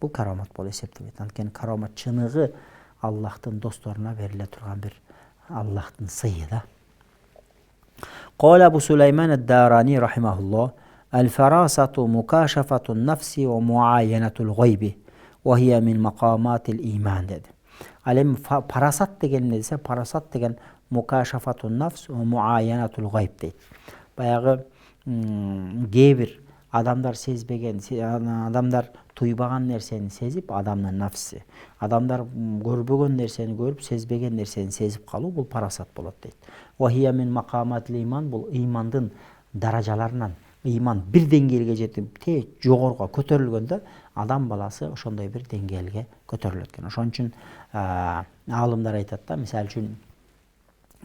Бул каромат болуп эсептелет. Анткени каромат чыныгы Аллахтын досторуна бериле турган бир Аллахтын сыйы да. Кала Абу Сулайман ад-Дарани рахимахуллах: "Аль-фарасату мукашафатун нафси ва муайянатул гайби, ва хия мин макаматил иман" деди. Ал эми парасат деген эмне десе, парасат деген мукашафатун нафс ва муайянатул гайб дейт. Баягы кээ бир адамдар сезбеген, адамдар туйбаган нерсени сезип, адамдын нафси. Адамдар көрбөгөн нерсени көрүп, сезбеген нерсени сезип калуу, бул парасат болот дейт. Вахия мин макаматил иман, бул ыймандын даражаларынан, ыйман бир деңгээлге жетип, жогорго көтөрүлгөндө адам баласы ошондой бир деңгээлге көтөрүлөт экен. Ошон үчүн аалымдар айтат да, мисалы үчүн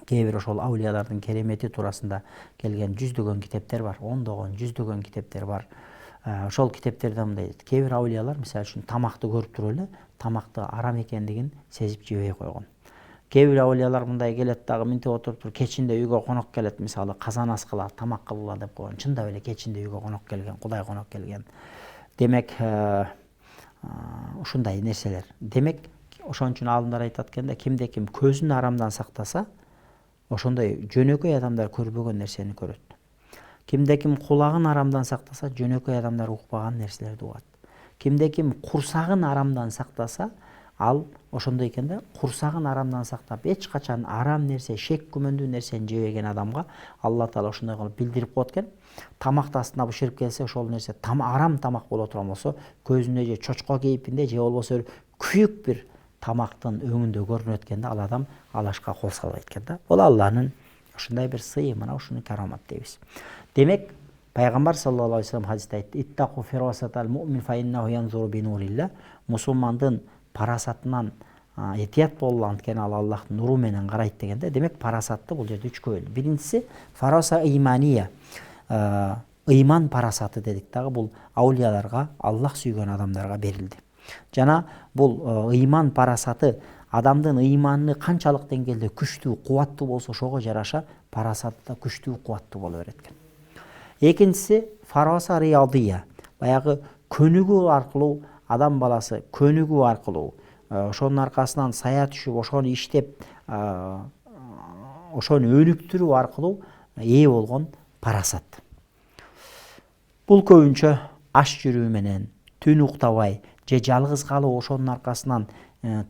кээ бир ошол аулиялардын керемети туурасында келген жүздөгөн китептер бар, ондогон, жүздөгөн китептер бар. Ошол китептерде мындай дейт: кээ бир аулиялар мисалы үчүн тамакты көрүп туруп эле тамакты арам экендигин сезип жебей койгон. Кээ бир аулиялар мындай келет дагы минтип отуруп туруп, кечинде үйгө конок келет, мисалы казан аскыла, тамак кылгыла деп койгон. Чындап эле кечинде үйгө конок келген, Кудай конок келген. Демек, ушундай нерселер. Демек, ошон үчүн аалымдар айтат экенде, кимде ким көзүн арамдан сактаса, ошондой жөнөкөй адамдар көрбөгөн нерсени көрөт. Кимде ким кулагын арамдан сактаса, жөнөкөй адамдар укпаган нерселерди угат. Кимде ким курсагын арамдан сактаса, ал ошондой экен да, курсагын арамдан сактап, эч качан арам нерсе, шек күмөндүү нерсени жебеген адамга Алла Таала ошондой кылып билдирип коет экен. Тамакты астына бышырып келсе, ошол нерсе арам тамак боло турган болсо, көзүнө же чочко кейпинде, же болбосо күйүк бир тамактын өңүндө көрүнөт экен да, ал адам алашка кол салбайт экен да. Бул Алланын ушундай бир сыйы, мына ушуну карамат дейбиз. Демек, Пайгамбар саллаллаху алейхи ва саллям хадисте айтты: "Иттaqu firasаtal mu'min fa innahu yanzuru bi nurillah." Мусулмандын парасатынан этият болуу, анткени ал Аллахтын нуру менен карайт дегенде. Демек, парасатты бул жерде үчкө бөлдү. Биринчиси фараса имания, ыйман парасаты дедик дагы, бул аулияларга, Аллах сүйгөн адамдарга берилди. Жана бул ыйман парасаты адамдын ыйманы канчалык деңгээлде күчтүү, кубаттуу болсо, ошого жараша парасаты да күчтүү, кубаттуу боло берет экен. Экинчиси фараса риядия, баягы көнүгүү аркылуу, адам баласы көнүгүү аркылуу, ошонун аркасынан сая түшүп, ошону иштеп, ошону өнүктүрүү аркылуу ээ болгон парасат. Бул көбүнчө аш жүрүү менен, түн уктабай же жалгыз калуу, ошонун аркасынан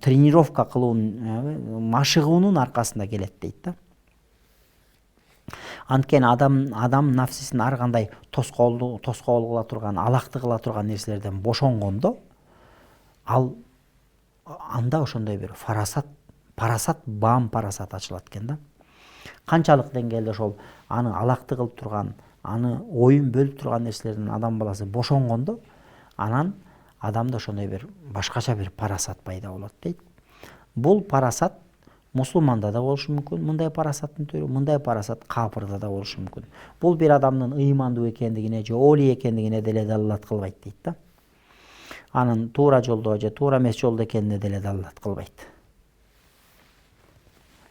тренировка кылуунун, машыгуунун аркасында келет дейт да. Анткени адам нафсисин ар кандай тоскоол кыла турган, алакты кыла турган нерселерден бошонгондо, ал анда ошондой бир парасат баам парасат ачылат экен да. Канчалык деңгээлде ошол аны алакты кылып турган, аны оюн бөлүп турган нерселерден адам баласы бошонгондо, анан адамда ошондой бир башкача бир парасат пайда болот дейт. Бул парасат мусулманда да болушу мүмкүн, мындай парасаттын түрү, мындай парасат капырда да болушу мүмкүн. Бул бир адамдын ыймандуу экендигине же оли экендигине деле далалат кылбайт дейт да. Анын туура жолдо же туура эмес жолдо экенине деле далалат кылбайт.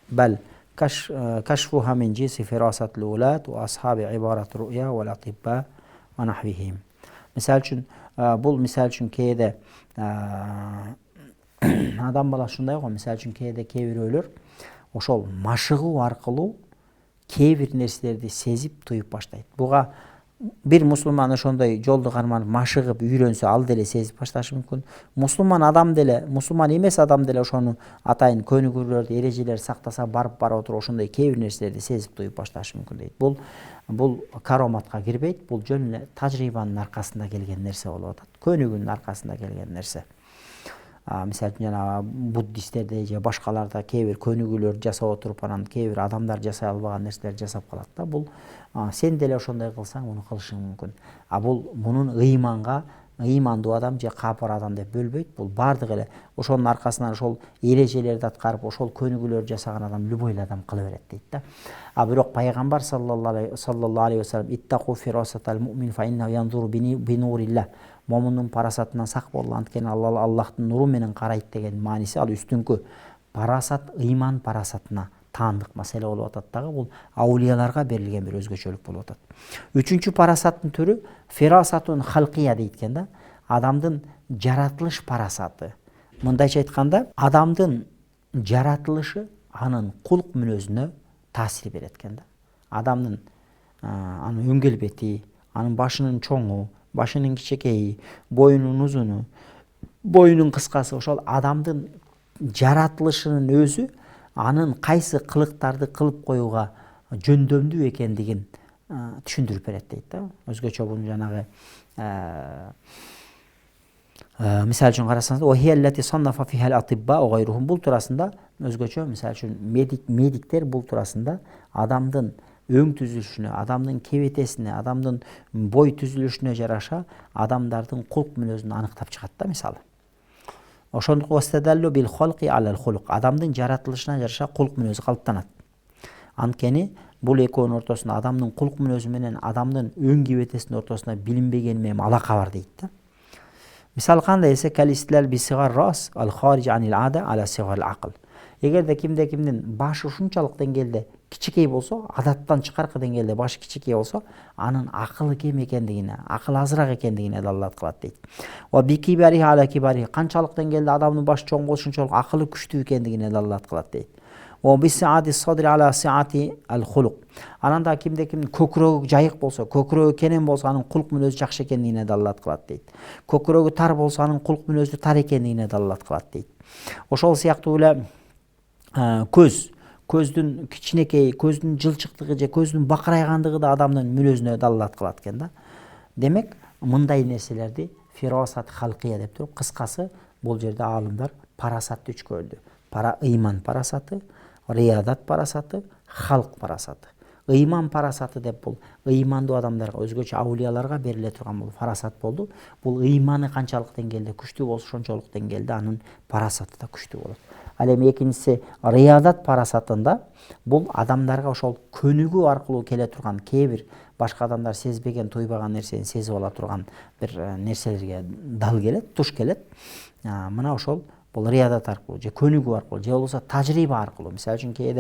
Бәл кашфуха мин джинси фирасат лулат ва асхаби ибарат руя ва латибба ва нахвихим. Мисал үчүн кээде адам баласы ушундай го, мисал үчүн кээде кээ бирөөлөр ошол машыгуу аркылуу кээ бир нерселерди сезип туюп баштайт. Буга бир мусулман ошондой жолду карманып машыгып үйрөнсө ал деле сезип башташы мүмкүн. Мусулман эмес адам деле ошону атайын көнүгүүлөрдү, эрежелерди сактаса барып отуруп ошондой кээ бир нерселерди сезип туюп башташы мүмкүн дейт. Бул кароматка кирбейт, бул жөн эле тажрыйбанын аркасында келген нерсе болуп атат. Көнүгүүнүн аркасында келген нерсе. Мисалы үчүн жана буддисттерде же башкаларда кээ бир көнүгүүлөрдү жасап отуруп анан кээ бир адамдар жасай албаган нерселерди жасап калат да. Бул сен деле ошондой кылсаң муну кылышың мүмкүн. Бул мунун ыймандуу адам же капыр адам деп бөлбөйт. Бул бардыгы эле ошонун аркасынан ошол эрежелерди аткарып, ошол көнүгүүлөрдү жасаган адам любой эле адам кыла берет дейт да. Бирок пайгамбар саллаллаху алейхи ва саллям иттақу фирасатал муъмин фа иннаху янзуру би нуриллах. Момундун парасатынан сак бол, анткени Аллахтын нуру менен карайт деген мааниси ал үстүңкү парасат, ыйман парасатына таандык маселе болуп атат дагы. Бул аулияларга берилген бир өзгөчөлүк болуп атат. Үчүнчү парасаттын түрү фирасатун халкия дейт экен да. Адамдын жаратылыш парасаты. Мындайча айтканда, адамдын жаратылышы анын кулк мүнөзүнө таасир берет экен да. Адамдын анын өң келбети, анын башынын чоңу, башынын кичекейи, боюнун узуну, боюнун кыскасы, ошол адамдын жаратылышынын өзү анын кайсы кылыктарды кылып коюуга жөндөмдүү экендигин түшүндүрүп берет дейт да. Өзгөчө бул жанагы мисал үчүн карасаңыз, бул туурасында өзгөчө мисал үчүн медиктер бул туурасында адамдын өң түзүлүшүнө, адамдын кебетесине, адамдын бой түзүлүшүнө жараша адамдардын кулк мүнөзүн аныктап чыгат да. Мисалы адамдын жаратылышына жараша кулк мүнөзү калыптанат. Анткени бул экөөнүн ортосунда, адамдын кулк мүнөзү менен адамдын өң кебетесинин ортосунда билинбеген менен алака бар дейт да. Мисалы кандай десе, эгерде кимдин башы ушунчалык деңгээлде кичикей болсо, адаттан чыкаркы деңгээлде башы кичикей болсо, анын акылы кем экендигине, акылы азыраак экендигине далалат кылат дейт. Канчалык деңгээлде адамдын башы чоң болсо, ошончолук акылы күчтүү экендигине далалат кылат дейт. Анан да кимдин көкүрөгү жайык болсо, көкүрөгү кенен болсо, анын кулк мүнөзү жакшы экендигине далалат кылат дейт. Көкүрөгү тар болсо, анын кулк мүнөзү тар экендигине далалат кылат дейт. Ошол сыяктуу эле көздүн кичинекей, көздүн жылчыктыгы же көздүн бакырайгандыгы да адамдын мүнөзүнө далалат кылат экен да. Демек, мындай нерселерди фирасат халкия деп туруп, кыскасы бул жерде аалымдар парасатты үчкө бөлдү. Ыйман парасаты, риядат парасаты, халк парасаты. Ыйман парасаты деп бул ыймандуу адамдарга, өзгөчө аулияларга бериле турган бул парасат болду. Бул ыйманы канчалык деңгээлде күчтүү болсо, ошончолук деңгээлде анын парасаты да күчтүү болот. Ал эми экинчиси риядат парасатында бул адамдарга ошол көнүгүү аркылуу келе турган кээ бир башка адамдар сезбеген, туйбаган нерсени сезип ала турган бир нерселерге дал келет, туш келет. Мына ошол бул риядат аркылуу же көнүгүү аркылуу же болбосо тажрыйба аркылуу. Мисалы үчүн кээ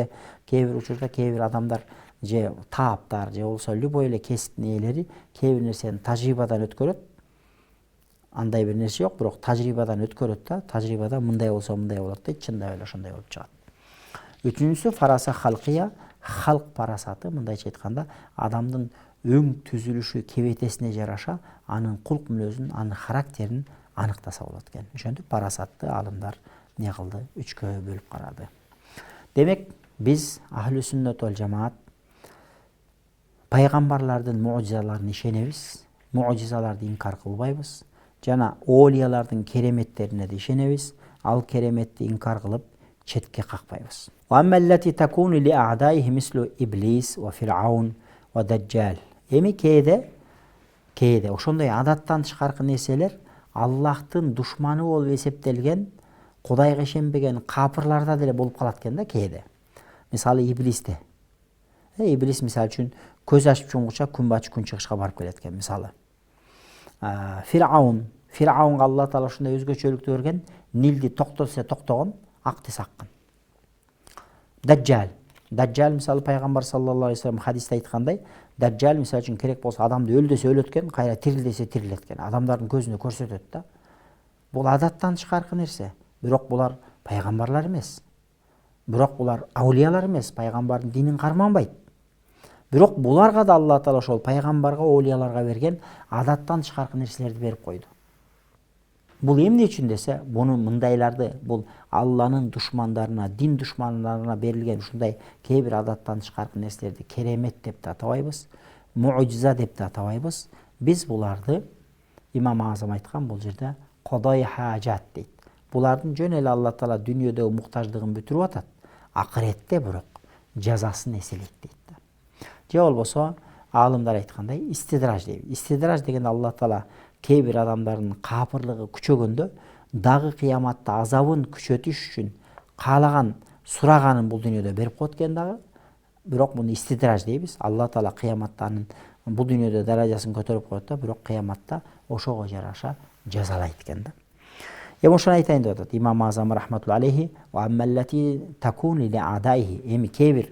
бир учурда кээ бир адамдар же тааптар же болбосо любой эле кесиптин ээлери кээ бир нерсени тажрыйбадан өткөрөт. Андай бир нерсе жок, бирок тажрыйбадан өткөрөт да, тажрыйбада мындай болсо мындай болот дейт, чындап эле ошондой болуп чыгат. Үчүнчүсү фараса халкия, халк парасаты, мындайча айтканда, адамдын өң түзүлүшү кебетесине жараша анын кулк мүнөзүн, анын характерин аныктаса болот экен. Ошентип парасатты аалымдар не кылды? Үчкө бөлүп карады. Демек, биз ахли сүннөт вал жамаат пайгамбарлардын муъжизаларына ишенебиз, муъжизаларды инкар кылбайбыз. жана олиялардын кереметтерине де ишенебиз. Ал кереметти инкар кылып четке какпайбыз. Эми кээде ошондой адаттан тышкаркы нерселер Аллахтын душманы болуп эсептелген, Кудайга ишенбеген капырларда деле болуп калат экен да кээде. Мисалы иблисте. Иблис мисалы үчүн көз ачып жумгуча күн батыш күн чыгышка барып келет экен мисалы. Фир'аунга Алла Таала ушундай өзгөчөлүктү берген, Нилди токтотса токтогон, актес аккан. Даджал мисалы пайгамбар саллаллаху алейхи вассалам хадисте айткандай, Даджал мисалы үчүн керек болсо адамды өлдөсө өлөткөн, кайра тирилдесе тирилеткен. Адамдардын көзүнө көрсөтөт да. Бул адаттан тышкаркы нерсе. Бирок булар пайгамбарлар эмес. Бирок булар аулиялар эмес, пайгамбардын динин карманбайт. Бирок буларга да Алла Таала ошол пайгамбарга, аулияларга берген адаттан тышкаркы нерселерди берип койду. Бул эмне үчүн десе, буну мындайларды, бул Алланын душмандарына, дин душмандарына берилген ушундай кээ бир адаттан тышкаркы нерселерди керемет деп да атабайбыз, муъжиза деп да атабайбыз. Биз буларды Имам Азам айткан бул жерде кодой хажат дейт. Булардын жөн эле Алла Таала дүйнөдөгү муктаждыгын бүтүрүп атат, акыретте бирок жазасын эселейт дейт да. Же болбосо аалымдар айткандай истидраж дейт. Истидраж деген Алла Таала кээ бир адамдардын капырлыгы күчөгөндө дагы кыяматта азабын күчөтүш үчүн каалаган, сураганын бул дүйнөдө берип коет экен дагы. Бирок муну истидраж дейбиз. Алла Таала кыяматта анын бул дүйнөдө даражасын көтөрүп коет да, бирок кыяматта ошого жараша жазалайт экен да. Ошону айтайын деп атат Имам Азам рахматулла алейхи, эми кээ бир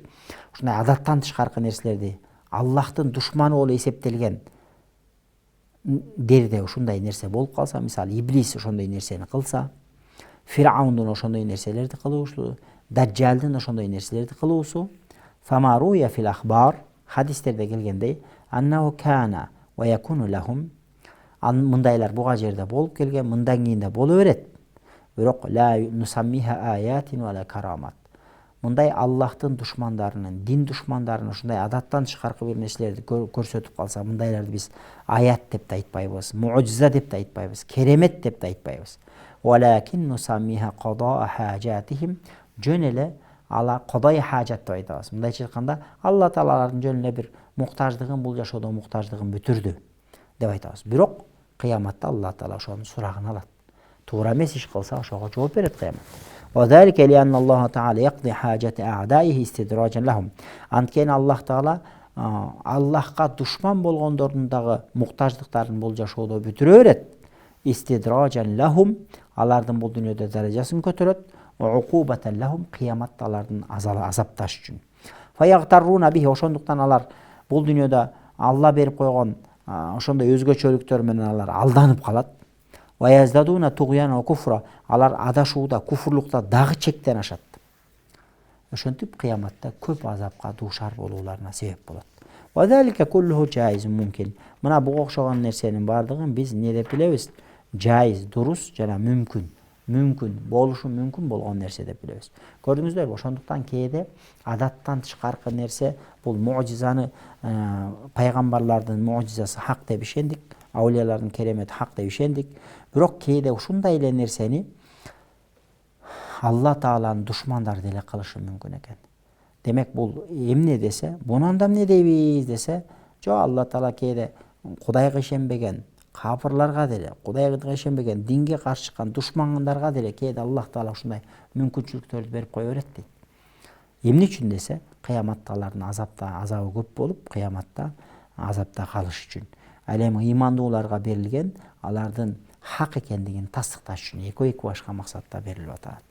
ушундай адаттан тышкаркы нерселерди Аллахтын душманы болуп эсептелген дерде ушундай нерсе болуп калса, мисалы иблис ошондой нерсени кылса, Фир'аундун ошондой нерселерди кылуусу, Даджалдын ошондой нерселерди кылуусу, фамаруя фил ахбар, хадистерде келгендей, аннаху кана ва якуну лахум, мындайлар буга жерде болуп келген, мындан кийин да боло берет. Бирок ла нусаммиха аятин ва ла карамат. Мындай Аллахтын душмандарынын, дин душмандарынын ушундай адаттан тышкаркы бир нерселерди көрсөтүп калса, мындайларды биз аят деп да айтпайбыз, муъжиза деп да айтпайбыз, керемет деп да айтпайбыз. Валакин нусаммиха кадаа хажатихим, жөн эле ала кадай хажат деп айтабыз. Мындайча айтканда, Алла Таалалардын жөн эле бир муктаждыгын, бул жашоодо муктаждыгын бүтүрдү деп айтабыз. Бирок кыяматта Алла Таала ошонун сурагын алат. Туура эмес иш кылса, ошого жооп берет кыяматта. وذلك لأن الله تعالى يقضي حاجة أعدائه استدراجا لهم. Анткени Аллах Таала Аллахка душман болгондордун дагы муктаждыктарын бул жашоодо бүтүрө берет. Истидражан лахум, алардын бул дүйнөдө даражасын көтөрөт. Уқубатан лахум, кыяматта алардын азапташ үчүн. Фаягтаруна бихи, ошондуктан алар бул дүйнөдө Алла берип койгон ошондой өзгөчөлүктөр менен алар алданып калат. Ваяздадуна тугьяна ва куфра, алар адашууда, куфурлукта дагы чектен ашат. Ошентип кыяматта көп азапка дуушар болууларына себеп болот. Вазалика куллуху жайз мумкин. Мына буга окшогон нерсенин бардыгын биз не деп билебиз? Жайз, дурус жана мүмкүн. Мүмкүн, болушу мүмкүн болгон нерсе деп билебиз. Көрдүңүздөрбү? Ошондуктан кээде адаттан тышкаркы нерсе, бул муъжизаны, пайгамбарлардын муъжизасы хак деп ишендик, аулиялардын керемети хак деп ишендик. Бирок кээде ушундай эле нерсени Алла Тааланын душмандары деле кылышы мүмкүн экен. Демек бул эмне десе, бунан да эмне дейбиз десе, жок, Алла Таала кээде Кудайга ишенбеген капырларга деле, Кудайга ишенбеген, динге каршы чыккан душмандарга деле кээде Аллах Таала ушундай мүмкүнчүлүктөрдү берип кое берет дейт. Эмне үчүн десе, кыяматта алардын азабы көп болуп, кыяматта азапта калыш үчүн. Ал эми ыймандууларга берилген алардын хак экендигин тастыкташ үчүн эки башка максатта берилип атат.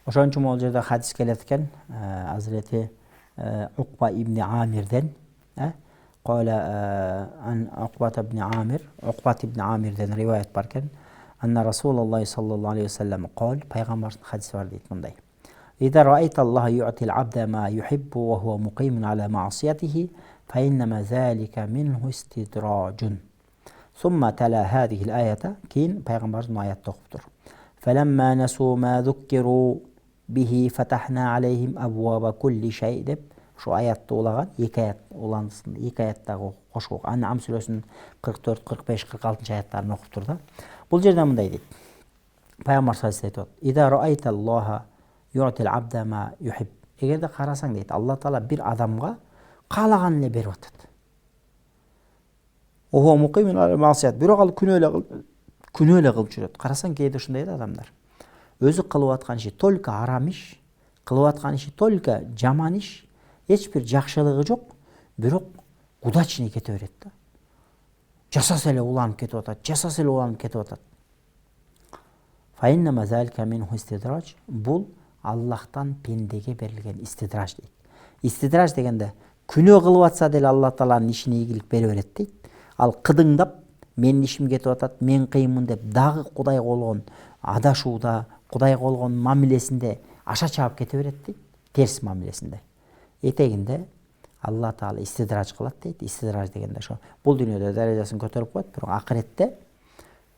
Ошон үчүн бул жерде хадис келет экен, Азирети Укба ибн Амирден, Укбат ибн Амирден риваят бар экен. Анна Расулуллах саллаллаху алейхи ва саллям кол, пайгамбардын хадиси бар дейт мындай. Ида раайта Аллах ю'тил абда ма юхиббу ва хува муқимун ала ма'сиятихи, фа иннама залика минху истидражун. Summa tala hadhihi al-ayata, keyin payg'ambarimiz oyatni o'qib tur. Falamma nasu ma dhukkiru bihi fatahna alayhim abwaba kulli shay deb Ошо аятты улаган, 2 аят улансын, 2 аяттагы кошко Ан'ам сүрөсүнүн 44, 45, 46 аяттарын окуп тур да. Бул жерде мындай дейт. Пайгамбар саллаллаху алейхи айтат: "Ида раайталлаха ю'тил абда ма юхиб." Эгерде карасаң дейт, Алла Таала бир адамга каалаган эле берип атат. Ого мукимин аль-масият. Бирок ал күнөө эле кылып жүрөт. Карасаң кээде ушундай да адамдар. Өзү кылып аткан иши только арам иш, кылып аткан иши только жаман иш, эч бир жакшылыгы жок, бирок удачный кете берет да. Жасаса эле уланып кетип атат, жасаса эле уланып кетип атат. Фаинна мазалика минху истидраж. Бул Аллахтан пендеге берилген истидраж дейт. Истидраж дегенде күнөө кылып атса деле Алла Тааланын ишине ийгилик бере берет дейт. Ал кыдыңдап, менин ишим кетип атат, мен кыйынмын деп дагы Кудайга болгон адашууда, Кудайга болгон мамилесинде аша чаап кете берет дейт, терс мамилесинде. Этегинде Алла Таала истидраж кылат дейт. Истидраж дегенде ошо бул дүйнөдө даражасын көтөрүп коет, бирок акыретте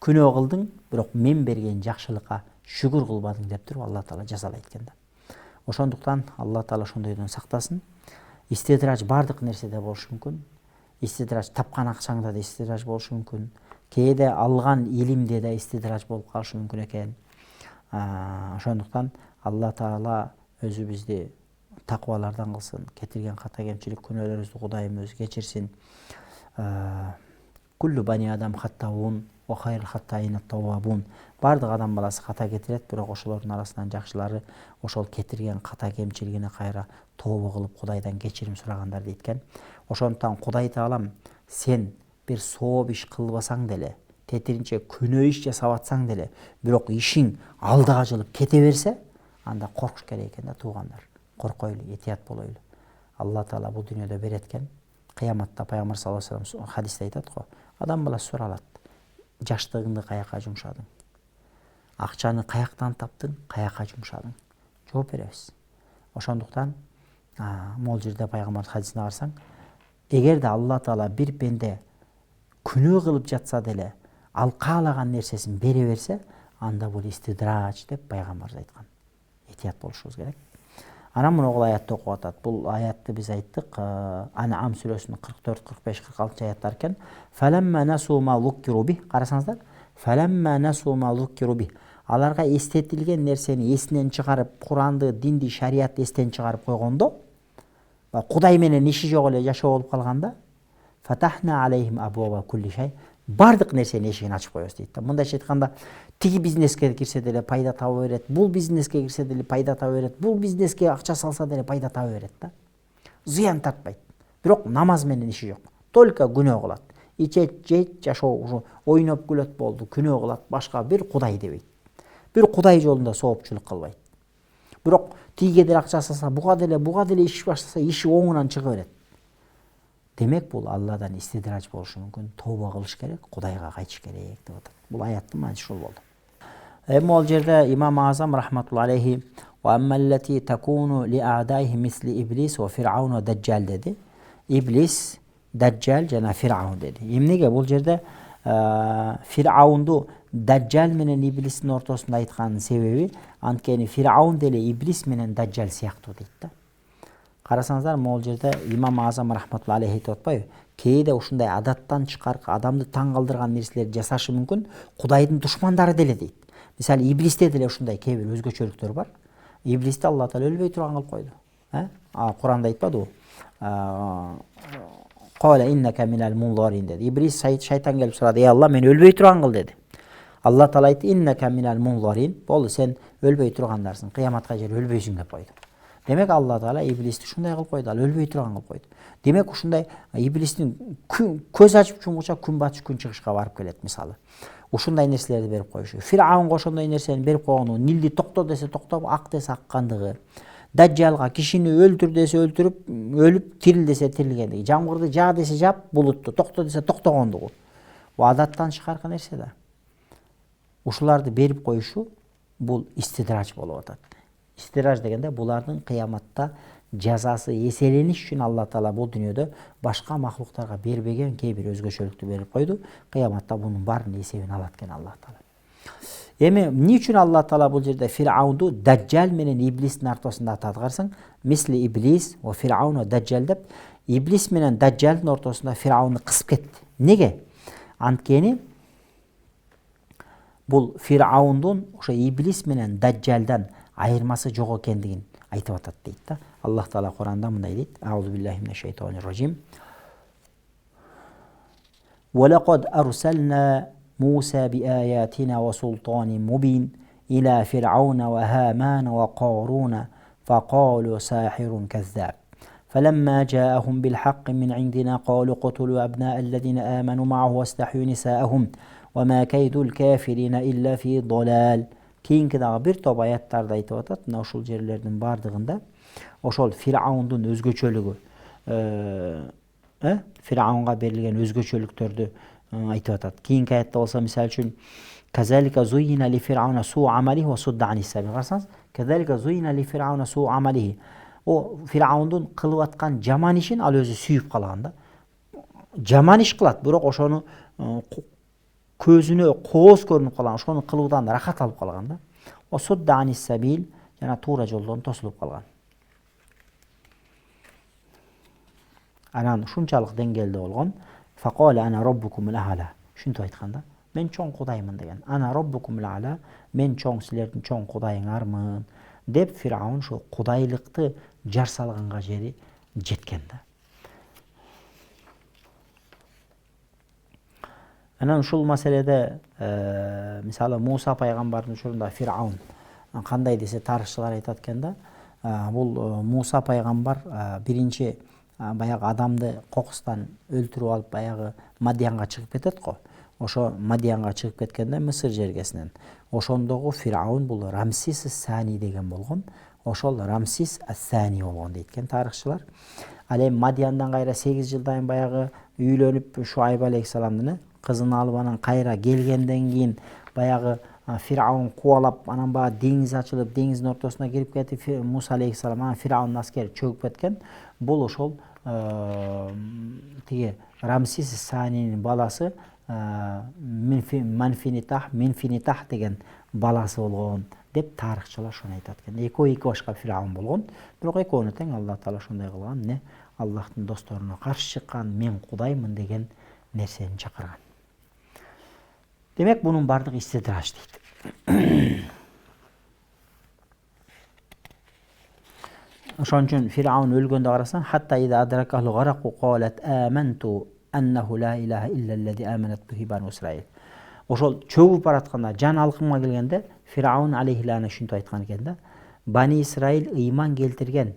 күнөө кылдың, бирок мен берген жакшылыкка шүгүр кылбадың деп туруп Алла Таала жазалайт экен да. Ошондуктан Алла Таала ошондойдон сактасын. Истидраж бардык нерседе болушу мүмкүн. Истидраж тапкан акчаңда да истидраж болушу мүмкүн. Кээде алган илимде да истидраж болуп калышы мүмкүн экен. Ошондуктан Алла Таала өзүбүздү таквалардан кылсын, кетирген ката кемчилик күнөөлөрүбүздү Кудайым өзү кечирсин. Куллу бани адам хаттаун ва хайрул хаттаин таввабун. Бардык адам баласы ката кетирет, бирок ошолордун арасынан жакшылары ошол кетирген ката кемчилигине кайра тооба кылып Кудайдан кечирим сурагандар дейт экен. Ошондуктан Кудай Таалам сен бир сооп иш кылбасаң деле, тетиринче күнөө иш жасап атсаң деле, бирок ишиң алдыга жылып кете берсе, анда коркуш керек экен да туугандар. Коркойлу, этият болойлу. Алла Таала бул дүйнөдө берет экен. Кыяматта Пайгамбар саллаллаху алейхи вассалам хадисте айтат го, адам баласы суралат: жаштыгыңды каяка жумшадың? Акчаны каяктан таптың? Каяка жумшадың? Жооп беребиз. Ошондуктан могул жерде Пайгамбар хадисине карасаң, эгерде Алла Таала бир пенде күнөө кылып жатса деле, ал каалаган нерсесин бере берсе, анда бул истидраж деп Пайгамбар айткан. Этият болушубуз керек. Анан мына аятты окуп атат. Бул аятты биз айттык, Ан'ам сүрөсүнүн 44, 45, 46 аяттар экен. Фаламма насу ма зуккиру би. Карасаңыздар, фаламма насу ма зуккиру би. Аларга эстетилген нерсени эсинен чыгарып, Куранды, динди, шариятты эстен чыгарып койгондо, Кудай менен иши жок эле жашоо болуп калганда, фатахна алейхим абуаба кулли шай. Бардык нерсенин эшигин ачып коебуз дейт. Мындайча айтканда, тиги бизнеске кирсе деле пайда таба берет, бул бизнеске кирсе деле пайда таба берет, бул бизнеске акча салса деле пайда таба берет да. Зыян тартпайт. Бирок намаз менен иши жок. Только күнөө кылат. Ичет, жейт, жашоо ушу ойноп күлөт болду, күнөө кылат, башка бир Кудай дебейт. Бир Кудай жолунда соопчулук кылбайт. Бирок тиге деле акча салса, буга деле иш баштаса, иши оңунан чыга берет. Демек бул Алладан истидраж болушу мүмкүн. Тооба кылыш керек, Кудайга кайтыш керек деп атат. Бул аяттын мааниси ушул болду. Могул жерде Имам Азам рахматулла алейхи ва аммаллати такуну ли а'дайхи мисли иблис ва фир'аун ва даджал деди. Иблис, даджал жана фир'аун деди. Эмнеге бул жерде фир'аунду даджал менен иблистин ортосунда айтканын себеби, анткени фир'аун деле иблис менен даджал сыяктуу дейт да. Карасаңыздар, могул жерде Имам Азам рахматулла алейхи айтып атпайбы? Кээде ушундай адаттан чыкаркы, адамды таң калтырган нерселерди жасашы мүмкүн Кудайдын душмандары деле дейт. Мисалы, иблисте деле ушундай кээ бир өзгөчөлүктөр бар. Иблисти Алла Таала өлбөй турган кылып койду. Куранда айтпадыбы? Кала иннака минал мунзарин деди. Иблис шайтан келип сурады: "Ey Алла, мени өлбөй турган кыл" деди. Алла Таала айтты: "Иннака минал мунзарин." Болду, сен өлбөй тургандарсың, кыяматка чейин өлбөйсүң деп койду. Демек Алла Таала иблисти ушундай кылып койду, ал өлбөй турган кылып койду. Демек ушундай иблистин көз ачып жумгуча күн батыш, күн чыгышка барып келет мисалы. Ушундай нерселерди берип коюшу. Фир'аунга ошондой нерсени берип койгону, Нилди токто десе токтоп, ак десе аккандыгы. Даджалга кишини өлтүр десе өлтүрүп, өлүп, тирил десе тирилгендиги. Жамгырды жаа десе жаап, булутту токто десе токтогондугу. Бул адаттан чыкаркы нерсе да. Ушуларды берип коюшу бул истидраж болуп атат. Истидраж дегенде булардын кыяматта жазасы эселениш үчүн Алла Таала бул дүйнөдө башка махлуктарга бербеген кээ бир өзгөчөлүктү берип койду. Кыяматта бунун баарынын эсебин алат экен Алла Таала. Эми эмне үчүн Алла Таала бул жерде Фир'аунду Даджал менен Иблистин ортосунда атадыгарсың? Мисли Иблис ва Фир'аун ва Даджал деп Иблис менен Даджалдын ортосунда Фир'аунду кысып кетти. Неге? Анткени бул Фир'аундун ошо Иблис менен Даджалдан айырмасы жок экендигин айтып атат дейт да. Аллах Таала Куранда мындай дейт: Аузу биллахи минеш шайтанир ражим. وَلَقَدْ أَرْسَلْنَا مُوسَى بِآيَاتِنَا وَسُلْطَانٍ مُبِينٍ إِلَى فِرْعَوْنَ وَهَامَانَ وَقَارُونَ فَقَالُوا سَاحِرٌ كَذَّابٌ فَلَمَّا جَاءَهُم بِالْحَقِّ مِنْ عِنْدِنَا قَالُوا اقْتُلُوا أَبْنَاءَ الَّذِينَ آمَنُوا مَعَهُ وَاسْتَحْيُوا نِسَاءَهُمْ وَمَا كَيْدُ الْكَافِرِينَ إِلَّا فِي ضَلَالٍ. Кийинки дагы бир топ аяттарда айтып атат. Мына ушул жерлердин бардыгында ошол Фир'аундун өзгөчөлүгү, Фир'аунга берилген өзгөчөлүктөрдү айтып атат. Кийинки аятта болсо мисалы үчүн Казалика зуйина ли фир'ауна суу амалихи ва судда анис сабил. Карасаңыз, казалика зуйина ли фир'ауна суу амалихи. О Фир'аундун кылып аткан жаман ишин ал өзү сүйүп калган да. Жаман иш кылат, бирок ошону көзүнө кооз көрүнүп калган, ошону кылуудан рахат алып калган да. Ва судда анис сабил, жана туура жолдон тосулуп калган. Анан ушунчалык деңгээлде болгон. Фaqala ana rabbukumul a'la. Шунтип айтканда, мен чоң кудаймын деген. Ана rabbukumul a'la, мен чоң силердин чоң кудайыңармын деп Фир'аун ошо кудайлыкты жар салганга жери жеткен да. Анан ушул маселеде мисалы Муса пайгамбардын учурунда Фир'аун кандай десе тарыхчылар айтат экен да. Бул Муса пайгамбар биринчи баягы адамды кокустан өлтүрүп алып баягы Мадиянга чыгып кетет го. Ошо Мадиянга чыгып кеткенде Мысыр жергесинен. Ошондогу Фир'аун бул Рамсис ас-Сани деген болгон. Ошол Рамсис ас-Сани болгон дейт тарыхчылар. Ал эми Мадияндан кайра 8 жылдан баягы үйлөнүп Шуайб алейхисаламдын кызын алып анан кайра келгенден кийин баягы Фир'аун кубалап, анан баягы деңиз ачылып, деңиздин ортосуна кирип кетип, Муса алейхисалам анан Фир'аунун аскери чөгүп кеткен. Бул ошол тиги Рамсис ас-Санинин баласы Минфинитах деген баласы болгон деп тарыхчылар ошону айтат экен. Экөө эки башка Фир'аун болгон, бирок экөөнү тең Алла Таала ошондой кылган, эмне Аллахтын досторуна каршы чыккан, мен кудаймын деген нерсени чакырган. Демек бунун бардыгы истидраж дейт. Ошон үчүн Фир'аун өлгөндө карасаң, хатта ида адракаху гараку қалат аманту аннаху ла илаха илля аллази аманат бихи бану Исраил. Ошол чөгүп баратканда, жан алкымга келгенде Фир'аун алейхилана ушинтип айткан экен да. Бани Исраил ыйман келтирген.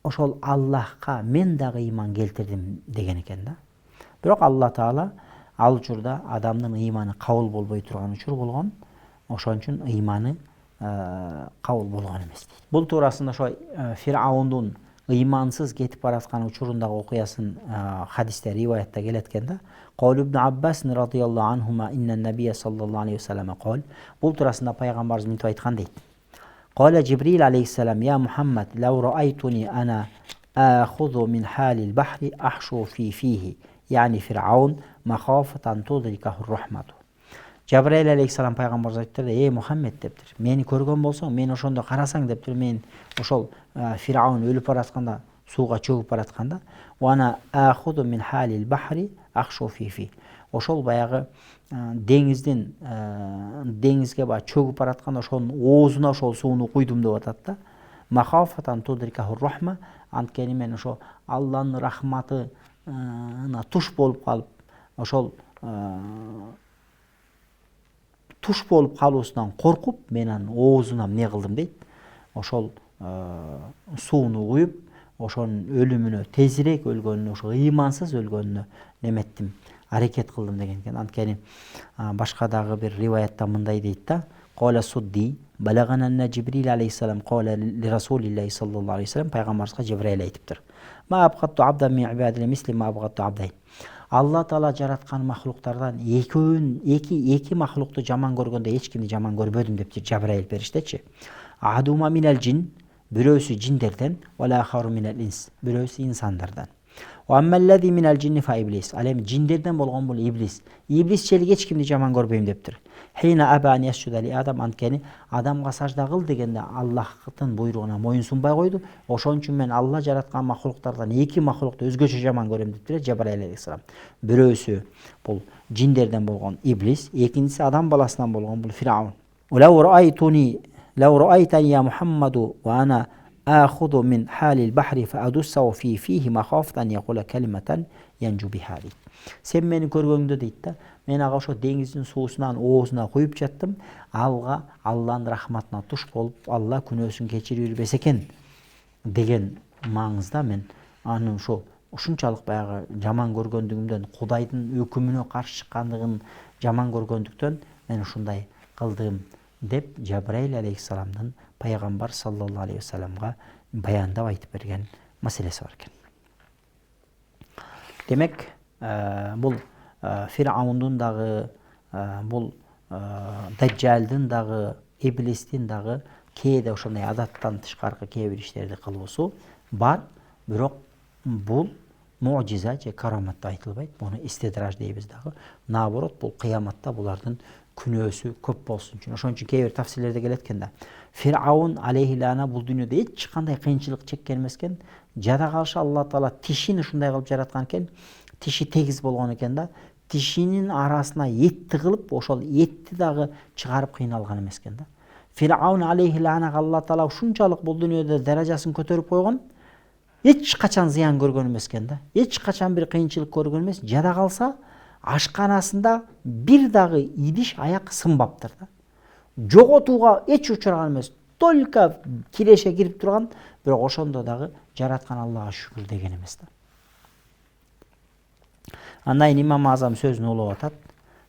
Ошол Аллахка мен дагы ыйман келтирдим деген экен да. Бирок Алла Таала ал учурда адамдын ыйманы кабыл болбой турган учур болгон. Ошон үчүн ыйманы кабыл болгон эмес дейт. Бул туурасында ошо Фир'аундун ыймансыз кетип бараткан учурундагы окуясын хадисте риваятта келет экен да. Кол ибн Аббас радhiyallahu anhuma inna nabiyya sallallahu aleyhi ve sellem кол. Бул туурасында пайгамбарыбыз мынтип айткан дейт. Кала Жибрил алейхиссалам я Мухаммад лау раайтуни ана ахузу мин халил бахри ахшу фиhi. Yani Фир'аун махафатан тудрикаху рахмату. Жабраил алейхиссалам пайгамбарыбыз айтты, ey Мухаммед дептир. Мени көргөн болсоң, мен ошондо карасаң дептир, мен ошол Фир'аун өлүп баратканда, сууга чөгүп баратканда, "Вана ахуду мин халил бахри ахшу фи". Ошол баягы деңиздин деңизге ба чөгүп баратканда ошонун оозуна ошол сууну куйдум деп атат да. Махафатан тудрикаху рахма, анткени мен ошо Алланын рахматына туш болуп калып, ошол туш болуп калуусунан коркуп, мен анын оозуна эмне кылдым дейт. Ошол сууну куюп, ошонун өлүмүнө, тезирээк өлгөнүнө, ошо ыймансыз өлгөнүнө неметтим, аракет кылдым деген экен. Анткени башка дагы бир риваятта мындай дейт да. Кала судди балаганна Жибрил алейхиссалам кала ли расулиллахи саллаллаху алейхи вассалам, пайгамбарыбызга Жибраил айтыптыр. Ма абгатту абдан мин ибадил мисли ма абгатту абдай. Алла Таала жараткан махлуктардан эки махлукту жаман көргөндө эч кимди жаман көрбөдүм дептир Жабраил периштечи. Адума минал жин, бирөөсү жиндерден, вала хару минал инс, бирөөсү инсандардан. Wa ammallazi minal jinni fa iblis. Al эми жиндерден болгон бул иблис. Иблисчелик эч кимди жаман көрбөйм дептир. Хина аба ясжуда ли адам, анткени адамга сажда кыл дегенде Аллахтын буйругуна моюн сунбай койду. Ошон үчүн мен Алла жараткан махлуктардан эки махлукту өзгөчө жаман көрөм дептир Жабраил алейхиссалам. Бирөөсү бул жиндерден болгон иблис, экинчиси адам баласынан болгон бул Фираун. Лау раайтани я Мухаммаду ва ана آخذ من حال البحر فأدسه فيه مخافة أن يقول كلمة ينجو بها. Sen meni көргөңдө дейт да, мен ага ошо деңиздин суусунан оозуна куюп жаттым, алга Алланын рахматына туш болуп, Алла күнөөсүн кечирип бербесе экен деген маңызда мен аны ушунчалык баягы жаман көргөндүгүмдөн, Кудайдын өкүмүнө каршы чыккандыгын жаман көргөндүктөн мен ушундай кылдым деп Жабраил алейхиссаламдын пайгамбар саллаллаху алейхи вассаламга баяндап айтып берген маселеси бар экен. Демек, бул Фираундун дагы, бул Даджалдын дагы, Иблистин дагы кээде ошондой адаттан тышкаркы кээ бир иштерди кылуусу бар, бирок бул муъжиза же карамат деп айтылбайт. Буну истидраж дейбиз дагы. Наоборот, бул кыяматта булардын күнөөсү көп болсун үчүн. Ошон үчүн кээ бир тафсирлерде келет экен да. Фираун алейхилана бул дүйнөдө эч кандай кыйынчылык чеккен эмес экен. Жада калышы Алла Таала тишин ушундай кылып жараткан экен. Тиши тегиз болгон экен да. Тишинин арасына этти кылып, ошол этти дагы чыгарып кыйналган эмес экен да. Фираун алейхиланага Алла Таала ушунчалык бул дүйнөдө даражасын көтөрүп койгон. Эч качан зыян көргөн эмес экен да. Эч качан бир кыйынчылык көргөн эмес. Жада калса ашканасында бир дагы идиш аяк сынбаптыр да. Жоготууга эч учураган эмес. Только киреше кирип турган, бирок ошондо дагы жараткан Аллага шүкүр деген эмес да. Андан Имам Азам сөзүн улап атат.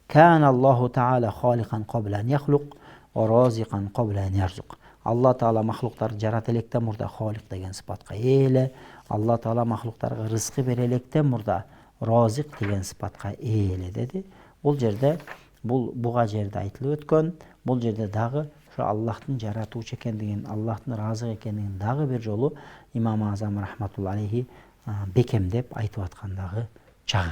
Кана Аллаху Таала халикан кабла ан яхлук ва разикан кабла ан ярзук. Алла Таала махлуктарды жарата электен мурда халик деген сыпатка ээле. Алла Таала махлуктарга рызкы бере электен мурда разик деген сыпатка ээле деди. Бул жерде буга жерде айтылып өткөн, бул жерде дагы ошо Аллахтын жаратуучу экендигин, Аллахтын разык экендигин дагы бир жолу Имам Азам рахматуллахи алейхи бекемдеп айтып аткандагы чагы.